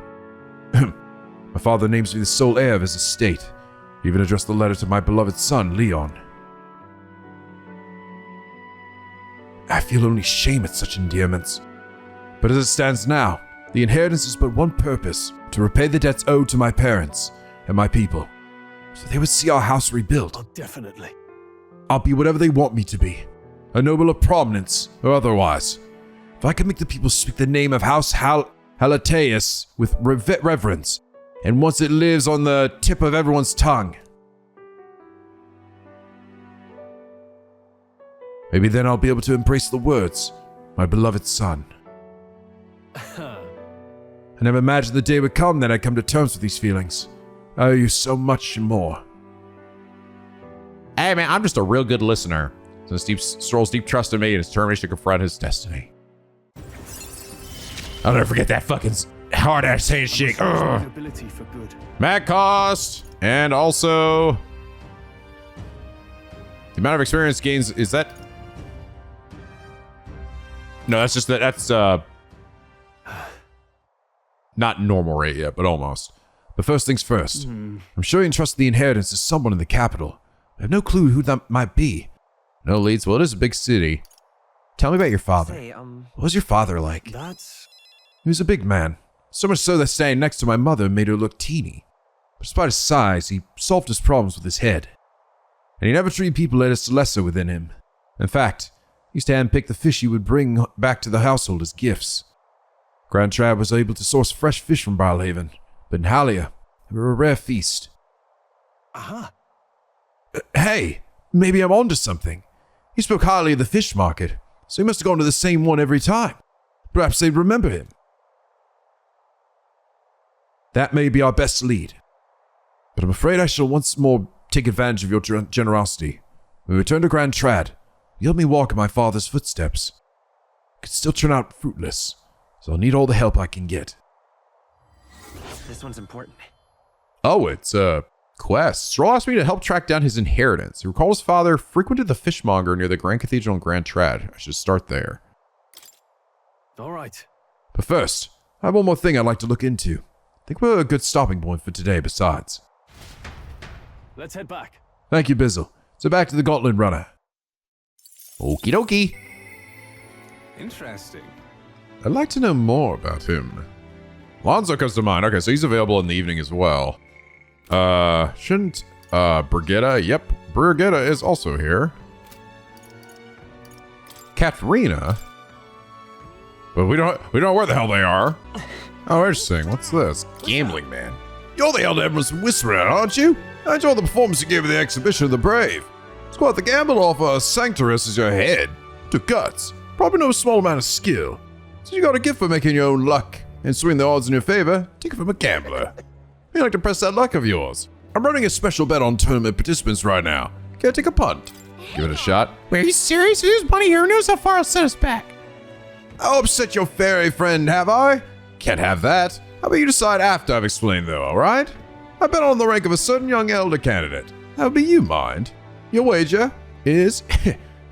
My father names me the sole heir of his estate. He even addressed the letter to my beloved son, Leon. I feel only shame at such endearments. But as it stands now, the inheritance is but one purpose: to repay the debts owed to my parents and my people, so they would see our house rebuilt. Oh, definitely. I'll be whatever they want me to be, a noble of prominence or otherwise. If I can make the people speak the name of House Halateus with reverence, and once it lives on the tip of everyone's tongue, maybe then I'll be able to embrace the words, my beloved son. I never imagined the day would come that I'd come to terms with these feelings. I owe you so much and more. Hey man, I'm just a real good listener. Since Strohl's deep trust in me and his determination to confront his destiny. I'll never forget that fucking hard-ass handshake. Mad cost, and also the amount of experience gains. Is that? No, that's just that. That's not normal rate yet, but almost. But first things first, I'm sure you entrust the inheritance to someone in the capital. I have no clue who that might be. No leads. Well, it is a big city. Tell me about your father. Say, What was your father like? that's... He was a big man. So much so that standing next to my mother made her look teeny. But despite his size, he solved his problems with his head. And he never treated people as lesser within him. In fact, he used to handpick the fish he would bring back to the household as gifts. Grand Trab was able to source fresh fish from Brilehaven, but in Halia, they were a rare feast. Aha. Hey, maybe I'm onto something. He spoke highly of the fish market, so he must have gone to the same one every time. Perhaps they'd remember him. That may be our best lead. But I'm afraid I shall once more take advantage of your generosity. When we return to Grand Trad, you help me walk in my father's footsteps. It could still turn out fruitless, so I'll need all the help I can get. This one's important. Oh, it's a quest. Strohl asked me to help track down his inheritance. He recalled his father frequented the fishmonger near the Grand Cathedral in Grand Trad. I should start there. All right. But first, I have one more thing I'd like to look into. I think we're a good stopping point for today besides. Let's head back. Thank you, Bizzle. So back to the Gauntlet Runner. Okie dokie. Interesting. I'd like to know more about him. Lonzo comes to mind. Okay, so he's available in the evening as well. Shouldn't Brigitta? Yep, Brigitta is also here. Katrina? But we don't know where the hell they are. Oh, interesting. What's this? Gambling man. You're the Elda everyone's whispering at, aren't you? I enjoyed the performance you gave at the exhibition of the Brave. It's quite the gamble to offer a sanctoress as your head. Took guts. Probably no small amount of skill. So you got a gift for making your own luck and swing the odds in your favor. Take it from a gambler. You like to press that luck of yours. I'm running a special bet on tournament participants right now. Can't take a punt. Give it a shot. Wait, are you serious? Who's money here? Who knows how far I'll set us back? I'll upset your fairy friend, have I? Can't have that. How about you decide after I've explained, though, alright? I bet on the rank of a certain young elder candidate. How do you mind? Your wager is...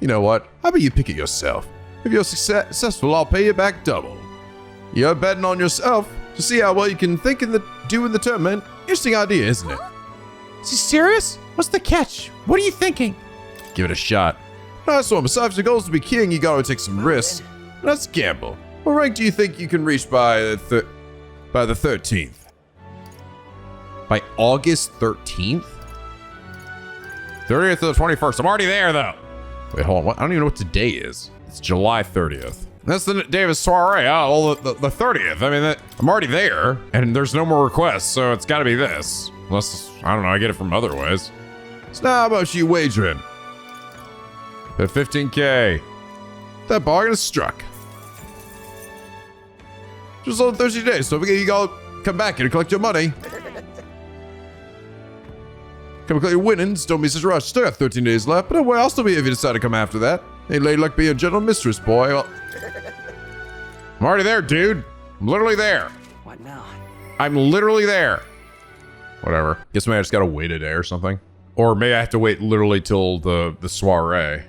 you know what? How about you pick it yourself? If you're successful, I'll pay you back double. You're betting on yourself to see how well you can think and do in the tournament. Interesting idea, isn't it? Is he serious? What's the catch? What are you thinking? Give it a shot. Nice one. Besides your goals to be king, you gotta take some risks. Let's gamble. What rank do you think you can reach by the 13th? By August 13th? 30th to the 21st. I'm already there, though. Wait, hold on. What? I don't even know what today is. It's July 30th. That's the day of his soiree. Oh, well, the 30th. I mean, I'm already there, and there's no more requests, so it's got to be this. Unless, I don't know, I get it from other ways. So now how about you wagering? The 15K. That bargain is struck. Just on 30 days. Don't forget you gotta come back and collect your money. Come collect your winnings. Don't be such a rush. Still got 13 days left, but don't worry, I'll still be here if you decide to come after that. Hey, lady, like be a gentle mistress, boy. Well, I'm already there, dude. I'm literally there. What now? I'm literally there. Whatever. Guess maybe I just gotta wait a day or something. Or may I have to wait literally till the soiree.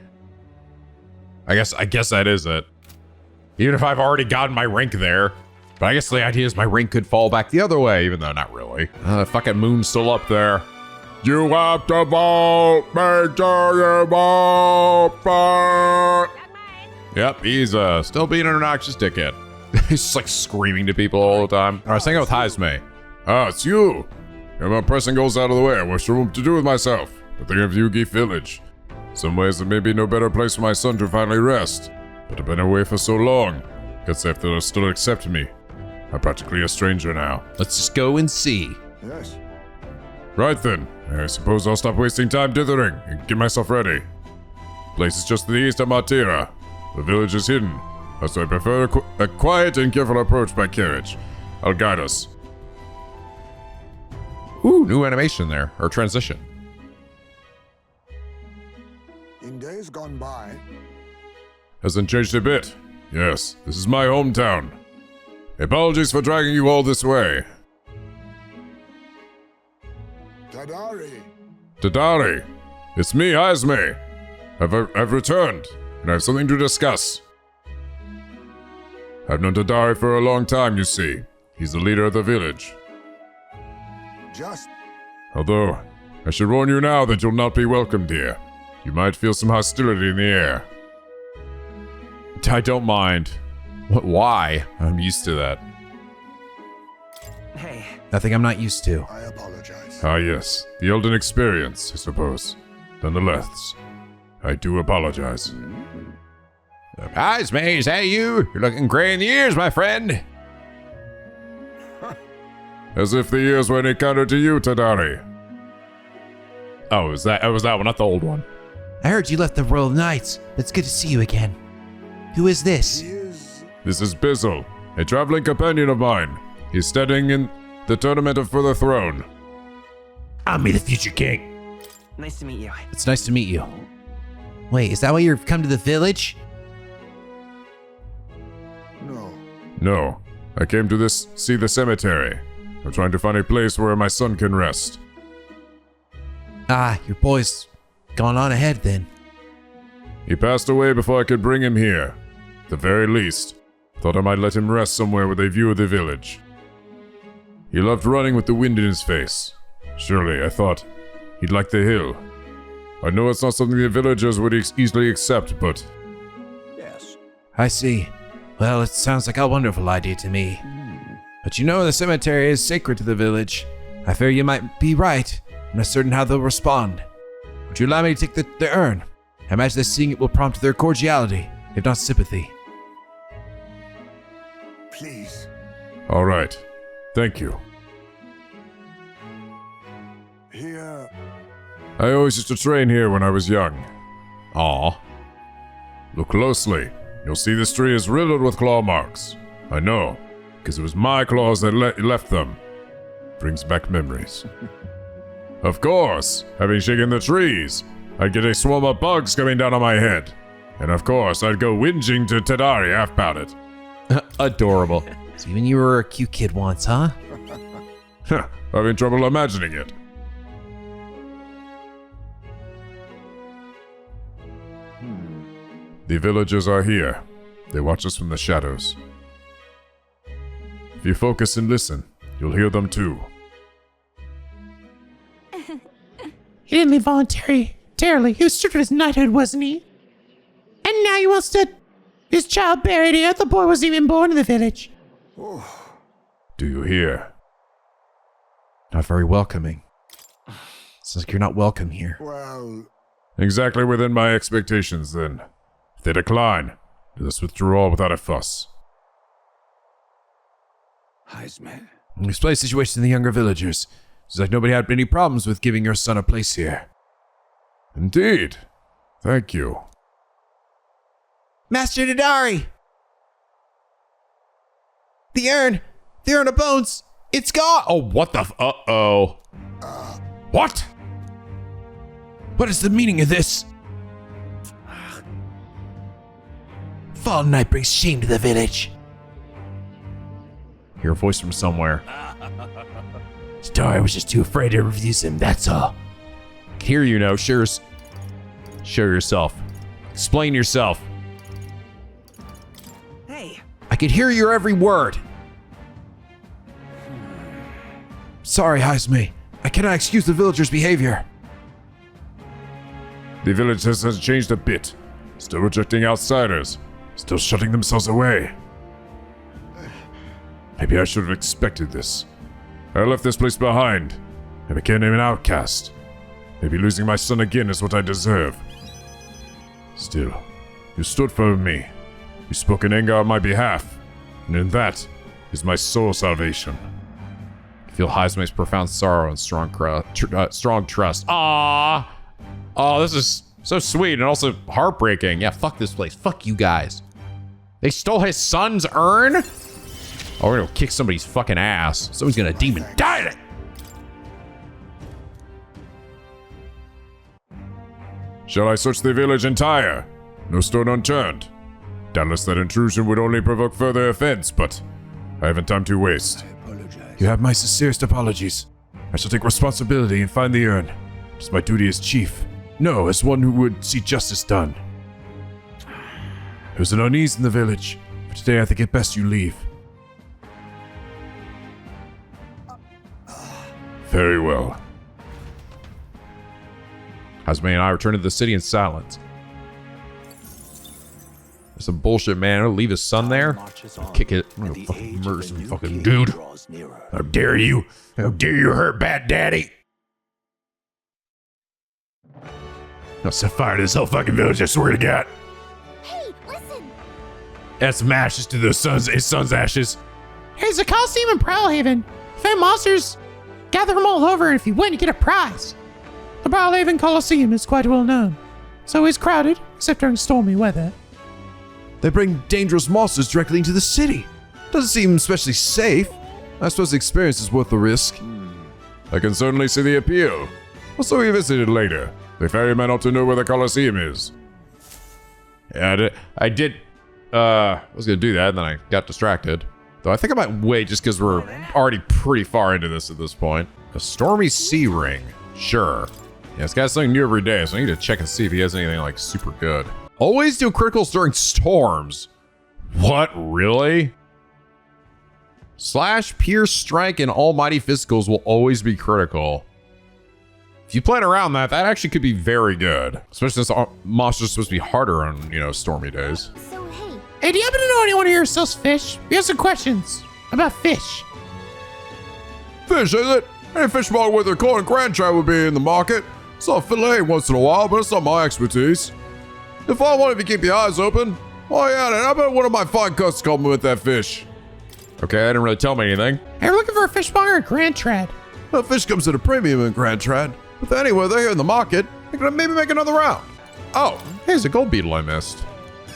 I guess that is it. Even if I've already gotten my rank there. But I guess the idea is my rank could fall back the other way, even though not really. The fucking moon's still up there. You have to vote! Make sure you vote! Yep, he's still being an obnoxious dickhead. He's just like screaming to people all the time. I was hanging out with Hazme. Ah, it's you. Yeah, my pressing goes out of the way. I wish room to do with myself. I think of Yugi Village. Some ways there may be no better place for my son to finally rest. But I've been away for so long. Can't say if they'll still accept me. I'm practically a stranger now. Let's just go and see. Yes. Right then. I suppose I'll stop wasting time dithering and get myself ready. Place is just to the east of Matira. The village is hidden. So I prefer a quiet and careful approach by carriage. I'll guide us. Ooh, new animation there, or transition. In days gone by, Hasn't changed a bit. Yes, this is my hometown. Apologies for dragging you all this way. Tadari. Tadari, it's me, Hazme. I've returned, and I have something to discuss. I've known Tadari for a long time, you see. He's the leader of the village. Just Although, I should warn you now that you'll not be welcomed here. You might feel some hostility in the air. I don't mind. Why? I'm used to that. Hey, Nothing I'm not used to. I apologize. Ah yes, the Elden experience, I suppose. Nonetheless, I do apologize. Hazme, is that you? You're looking gray in the ears, my friend. As if the years were any kinder to you, Tadari. Oh, it was that one, not the old one. I heard you left the Royal Knights. It's good to see you again. Who is this? He is This is Bizzle, a traveling companion of mine. He's studying in the tournament for the throne. I'm the future king. nice to meet you. It's nice to meet you. Wait, is that why you've come to the village? no. No, I came to see the cemetery. I'm trying to find a place where my son can rest. Ah, your boy's gone on ahead then. He passed away before I could bring him here. At the very least, thought I might let him rest somewhere with a view of the village. He loved running with the wind in his face. Surely, I thought, he'd like the hill. I know it's not something the villagers would easily accept, but Yes. I see. Well, it sounds like a wonderful idea to me. But you know the cemetery is sacred to the village. I fear you might be right. I'm not certain how they'll respond. Would you allow me to take the urn? I imagine that seeing it will prompt their cordiality, if not sympathy. Please. all right. Thank you. Here. I always used to train here when I was young. Aw. Look closely. You'll see this tree is riddled with claw marks. I know, because it was my claws that left them. Brings back memories. Of course, having shaken the trees, I'd get a swarm of bugs coming down on my head. And of course, I'd go whinging to Tadari about it. Adorable. So even you were a cute kid once, huh? Having trouble imagining it. The villagers are here. They watch us from the shadows. If you focus and listen, you'll hear them too. He didn't leave voluntarily. He was stripped of his knighthood, wasn't he? And now he wants to... his child buried here. The boy wasn't even born in the village. Do you hear? Not very welcoming. It's like you're not welcome here. Well, Exactly within my expectations, then. If they decline, let us withdraw without a fuss. Heisman. We explained the situation to the younger villagers. It's like nobody had any problems with giving your son a place here. Indeed. Thank you. Master Tadari! The urn of bones, it's gone. Oh, what the uh-oh. What? What is the meaning of this? Fallen night brings shame to the village. Hear a voice from somewhere. Sorry, I was just too afraid to refuse him, that's all. Hear you know, show yourself. Explain yourself. Hey. I could hear your every word. Sorry, Heisme. I cannot excuse the villagers' behavior. The village hasn't changed a bit. Still rejecting outsiders. Still shutting themselves away. Maybe I should have expected this. I left this place behind. I became an outcast. Maybe losing my son again is what I deserve. Still, you stood for me. You spoke in anger on my behalf. And in that is my soul salvation. Feel Heisme's profound sorrow and strong trust. Ah, oh, this is so sweet and also heartbreaking. Yeah, fuck this place. Fuck you guys. They stole his son's urn? Oh, we're gonna kick somebody's fucking ass. Somebody's gonna demon die in it. Shall I search the village entire? No stone unturned. Doubtless that intrusion would only provoke further offense, but I haven't time to waste. You have my sincerest apologies. I shall take responsibility and find the urn. It's my duty as chief. No, as one who would see justice done. There's an unease in the village, but today I think it best you leave. Very well. Heisme and I return to the city in silence. There's some bullshit, man. I'll leave his son there. Kick it. I'm gonna fucking murder some fucking dude. How dare you? How dare you hurt bad daddy? I'll set fire to this whole fucking village, I swear to God. Hey, listen! Add some ashes to his son's ashes. Here's a Coliseum in Brilehaven. Find monsters, gather them all over, and if you win, you get a prize. The Brilehaven Coliseum is quite well known. It's always crowded, except during stormy weather. They bring dangerous monsters directly into the city. Doesn't seem especially safe. I suppose the experience is worth the risk. I can certainly see the appeal. Also revisited later. The ferryman ought to know where the Colosseum is. Yeah, I was gonna do that, and then I got distracted. Though I think I might wait just because we're already pretty far into this at this point. A stormy sea ring. Sure. Yeah, this guy's something new every day, so I need to check and see if he has anything like super good. Always do criticals during storms. What, really? Slash, Pierce, Strike, and Almighty Physicals will always be critical. If you plan around that, that actually could be very good. Especially since monsters are supposed to be harder on, stormy days. So, hey. Hey, do you happen to know anyone here who sells fish? We have some questions about fish. Fish, is it? Any fish market with a corn and grand trout would be in the market. Saw fillet once in a while, but it's not my expertise. If I wanted to keep your eyes open, oh yeah, then I bet one of my fine cuts compliment that fish. Okay, that didn't really tell me anything. Hey, we're looking for a fishmonger at Grand Trad. Well, fish comes at a premium in Grand Trad. But anyway, they're here in the market. They could maybe make another round. Oh, here's a gold beetle I missed.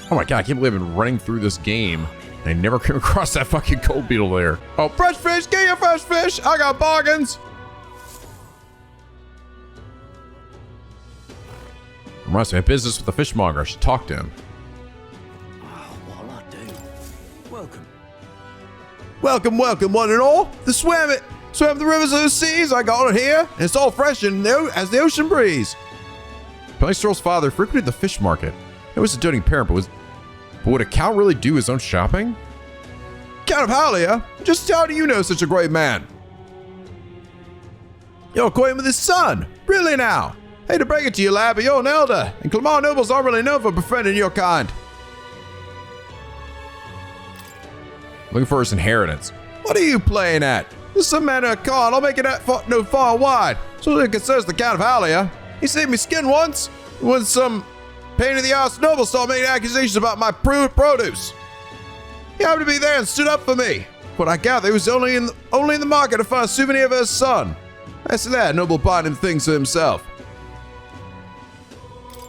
Oh my god, I can't believe I've been running through this game. I never came across that fucking gold beetle there. Oh, fresh fish, get your fresh fish. I got bargains. Reminds me of business with the fishmonger. I should talk to him. What'll I do? Welcome. Welcome, one and all. Swam the rivers of the seas. I got it here, and it's all fresh as the ocean breeze. Apparently Strohl's father frequented the fish market. He was a doting parent, but would a count really do his own shopping? Count of Halia? Just how do you know such a great man? You're acquainted with his son. Really now? Hate to break it to you, lad, but you're an elder, and Clamar nobles aren't really known for befriending your kind. Looking for his inheritance. What are you playing at? There's some man in a card. I'll make it no far wide. So it concerns the Count of Halia. He saved me skin once when some pain in the ass noble started making accusations about my produce. He happened to be there and stood up for me. What I gather, he was only in the market to find a souvenir of his son. As to that, noble buying him things for himself.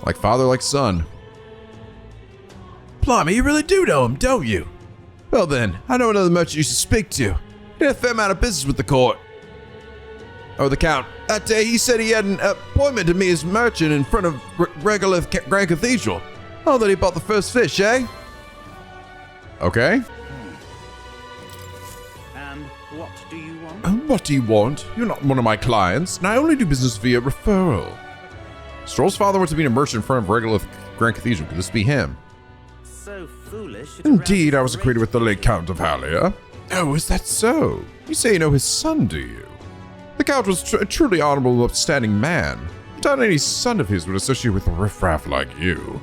Like father, like son. Blimey, you really do know him, don't you? Well then, I know another merchant you should speak to. He had a fair amount of business with the court. Oh, the Count. That day he said he had an appointment to meet his merchant in front of Regolith Grand Cathedral. Oh, that he bought the first fish, eh? Okay. And what do you want? What do you want? You're not one of my clients, and I only do business via referral. Strohl's father went to meet a merchant in front of Regolith Grand Cathedral. Could this be him? So foolish. Indeed, I was acquainted with the late Count of Halia. Oh, is that so? You say you know his son, do you? The Count was a truly honorable, upstanding man. I doubt any son of his would associate with a riffraff like you.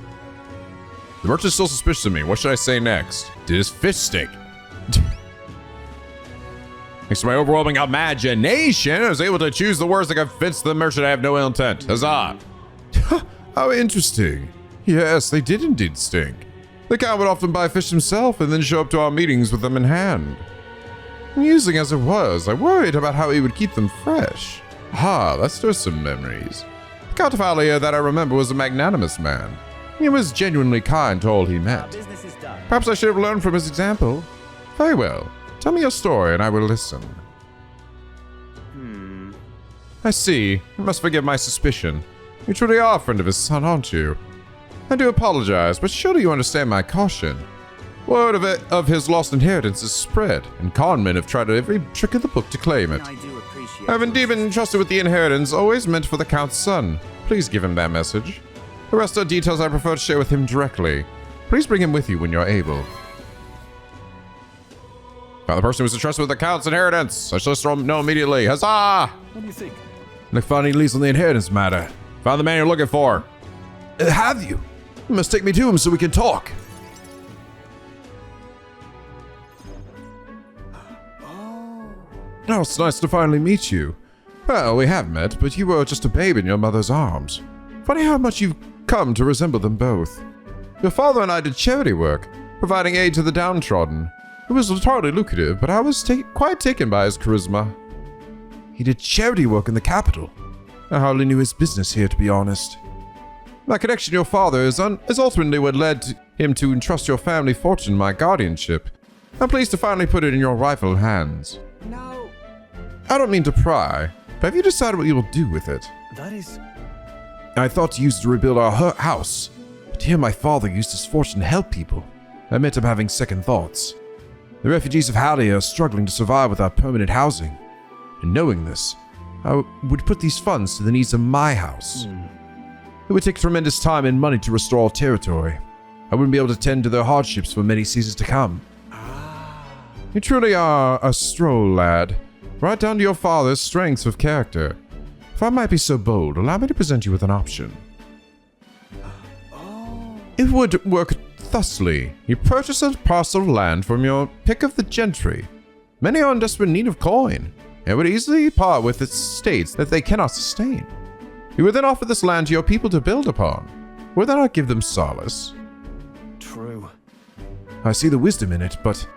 The merchant's still suspicious of me. What should I say next? Did his fish stink? Thanks to my overwhelming imagination, I was able to choose the words that convinced the merchant I have no ill intent. Huzzah! How interesting. Yes, they did indeed stink. The Count would often buy fish himself and then show up to our meetings with them in hand. Amusing as it was, I worried about how he would keep them fresh. That stirs some memories. The Count of Halia that I remember was a magnanimous man. He was genuinely kind to all he met. Business is done. Perhaps I should have learned from his example. Very well. Tell me your story and I will listen. I see. You must forgive my suspicion. You truly are a friend of his son, aren't you? I do apologize, but surely you understand my caution. Word of his lost inheritance is spread, and con men have tried every trick in the book to claim it. I do appreciate I have indeed been entrusted with the inheritance always meant for the Count's son. Please give him that message. The rest are details I prefer to share with him directly. Please bring him with you when you're able. Found the person who was entrusted with the Count's inheritance. I shall know immediately. Huzzah! What do you think? Look finding leads on the inheritance matter. Found the man you're looking for. Have you? You must take me to him so we can talk. Oh, it's nice to finally meet you. Well, we have met, but you were just a babe in your mother's arms. Funny how much you've come to resemble them both. Your father and I did charity work, providing aid to the downtrodden. It was entirely lucrative, but I was quite taken by his charisma. He did charity work in the capital. I hardly knew his business here, to be honest. My connection to your father is ultimately what led him to entrust your family fortune in my guardianship. I'm pleased to finally put it in your rightful hands. No. I don't mean to pry, but have you decided what you will do with it? That is... I thought to use it to rebuild our house, but here my father used his fortune to help people. I admit I'm having second thoughts. The refugees of Halia are struggling to survive without permanent housing. And knowing this, I would put these funds to the needs of my house. It would take tremendous time and money to restore our territory. I wouldn't be able to tend to their hardships for many seasons to come. You truly are a Strohl, lad. Right down to your father's strengths of character. If I might be so bold, allow me to present you with an option. It would work thusly. You purchase a parcel of land from your pick of the gentry. Many are in desperate need of coin, and would easily part with estates that they cannot sustain. You would then offer this land to your people to build upon. Would that not give them solace? True. I see the wisdom in it, but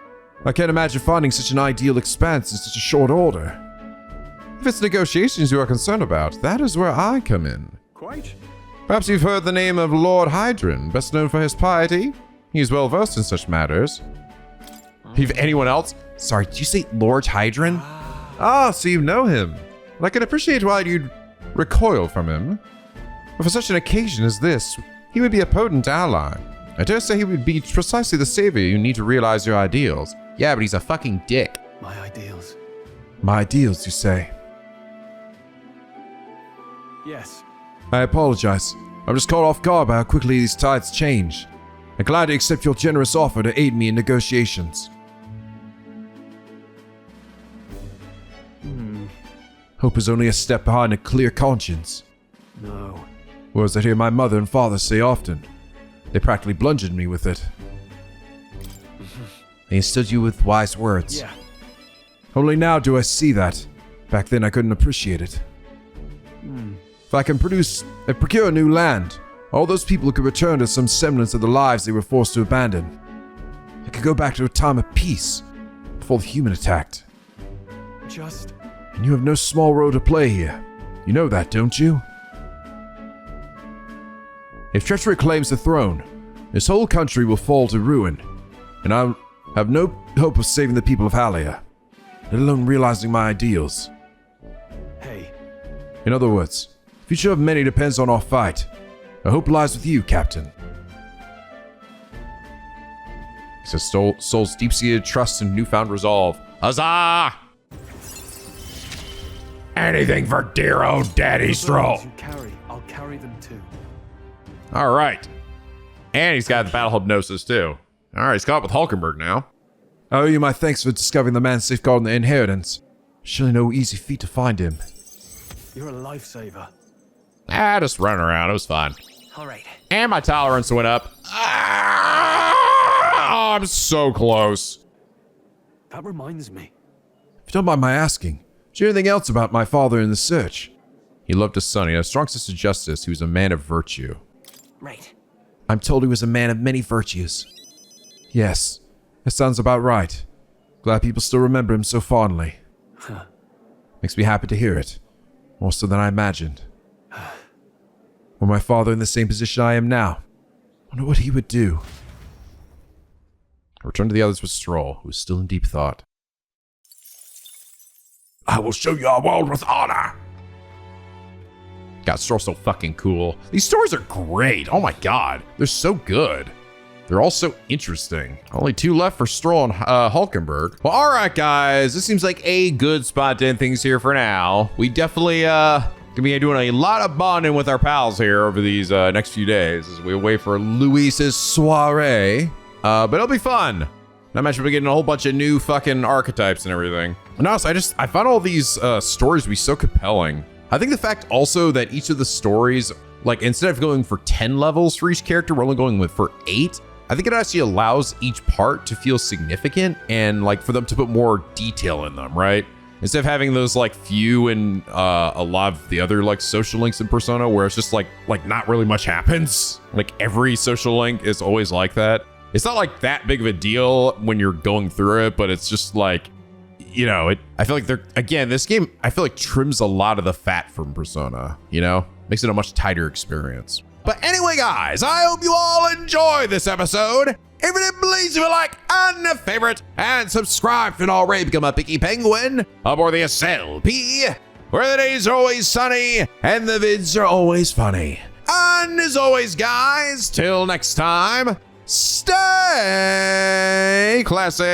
I can't imagine finding such an ideal expanse in such a short order. If it's negotiations you are concerned about, that is where I come in. Quite. Perhaps you've heard the name of Lord Hydron, best known for his piety. He is well versed in such matters. If anyone else? Sorry, did you say Lord Hydron? So you know him. And I can appreciate why you'd recoil from him. But for such an occasion as this, he would be a potent ally. I dare say he would be precisely the savior you need to realize your ideals. Yeah, but he's a fucking dick. My ideals. My ideals, you say? Yes. I apologize. I'm just caught off guard by how quickly these tides change. I'm glad to accept your generous offer to aid me in negotiations. Hope is only a step behind a clear conscience. No. Or as I hear my mother and father say often, they practically bludgeoned me with it. They instilled you with wise words. Yeah. Only now do I see that. Back then I couldn't appreciate it. If I can procure new land, all those people could return to some semblance of the lives they were forced to abandon. I could go back to a time of peace, before the human attacked. Just... And you have no small role to play here. You know that, don't you? If treachery claims the throne, this whole country will fall to ruin, and I have no hope of saving the people of Halia, let alone realizing my ideals. Hey, In other words, the future of many depends on our fight. Our hope lies with you, Captain. He says Soul's deep-seated trust and newfound resolve. Huzzah! Anything for dear old Daddy Strohl. you carry, I'll carry them too. All right. And he's got the battle hypnosis, too. All right, he's caught up with Hulkenberg now. I owe you my thanks for discovering the man safeguarding the inheritance. Surely no easy feat to find him. You're a lifesaver. Just running around. It was fun. All right. And my tolerance went up. I'm so close. That reminds me. If you don't mind my asking, is there anything else about my father in the search? He loved his son. He had a strong sense of justice. He was a man of virtue. Right. I'm told he was a man of many virtues. Yes, that sounds about right. Glad people still remember him so fondly. Makes me happy to hear it. More so than I imagined. Were my father in the same position I am now, wonder what he would do. I returned to the others with Strohl, who was still in deep thought. I will show you our world with honor. God, Strohl's so fucking cool. These stories are great. Oh my god. They're so good. They're all so interesting. Only 2 left for Strohl and Hulkenberg. Well, all right, guys. This seems like a good spot to end things here for now. We definitely gonna be doing a lot of bonding with our pals here over these next few days as we wait for Luis's soiree. But it'll be fun. Not mention we're getting a whole bunch of new fucking archetypes and everything. And honestly, I find all these stories to be so compelling. I think the fact also that each of the stories, like instead of going for 10 levels for each character, we're only going for 8. I think it actually allows each part to feel significant and like for them to put more detail in them, right? Instead of having those like few and a lot of the other like social links in Persona where it's just like not really much happens. Like every social link is always like that. It's not like that big of a deal when you're going through it, but it's just like, you know, I feel like this game, I feel like trims a lot of the fat from Persona, you know? Makes it a much tighter experience. But anyway, guys, I hope you all enjoyed this episode. If you did, please leave a like and a favorite and subscribe if you don't already become a picky penguin aboard the SLP, where the days are always sunny and the vids are always funny. And as always, guys, till next time, stay classy.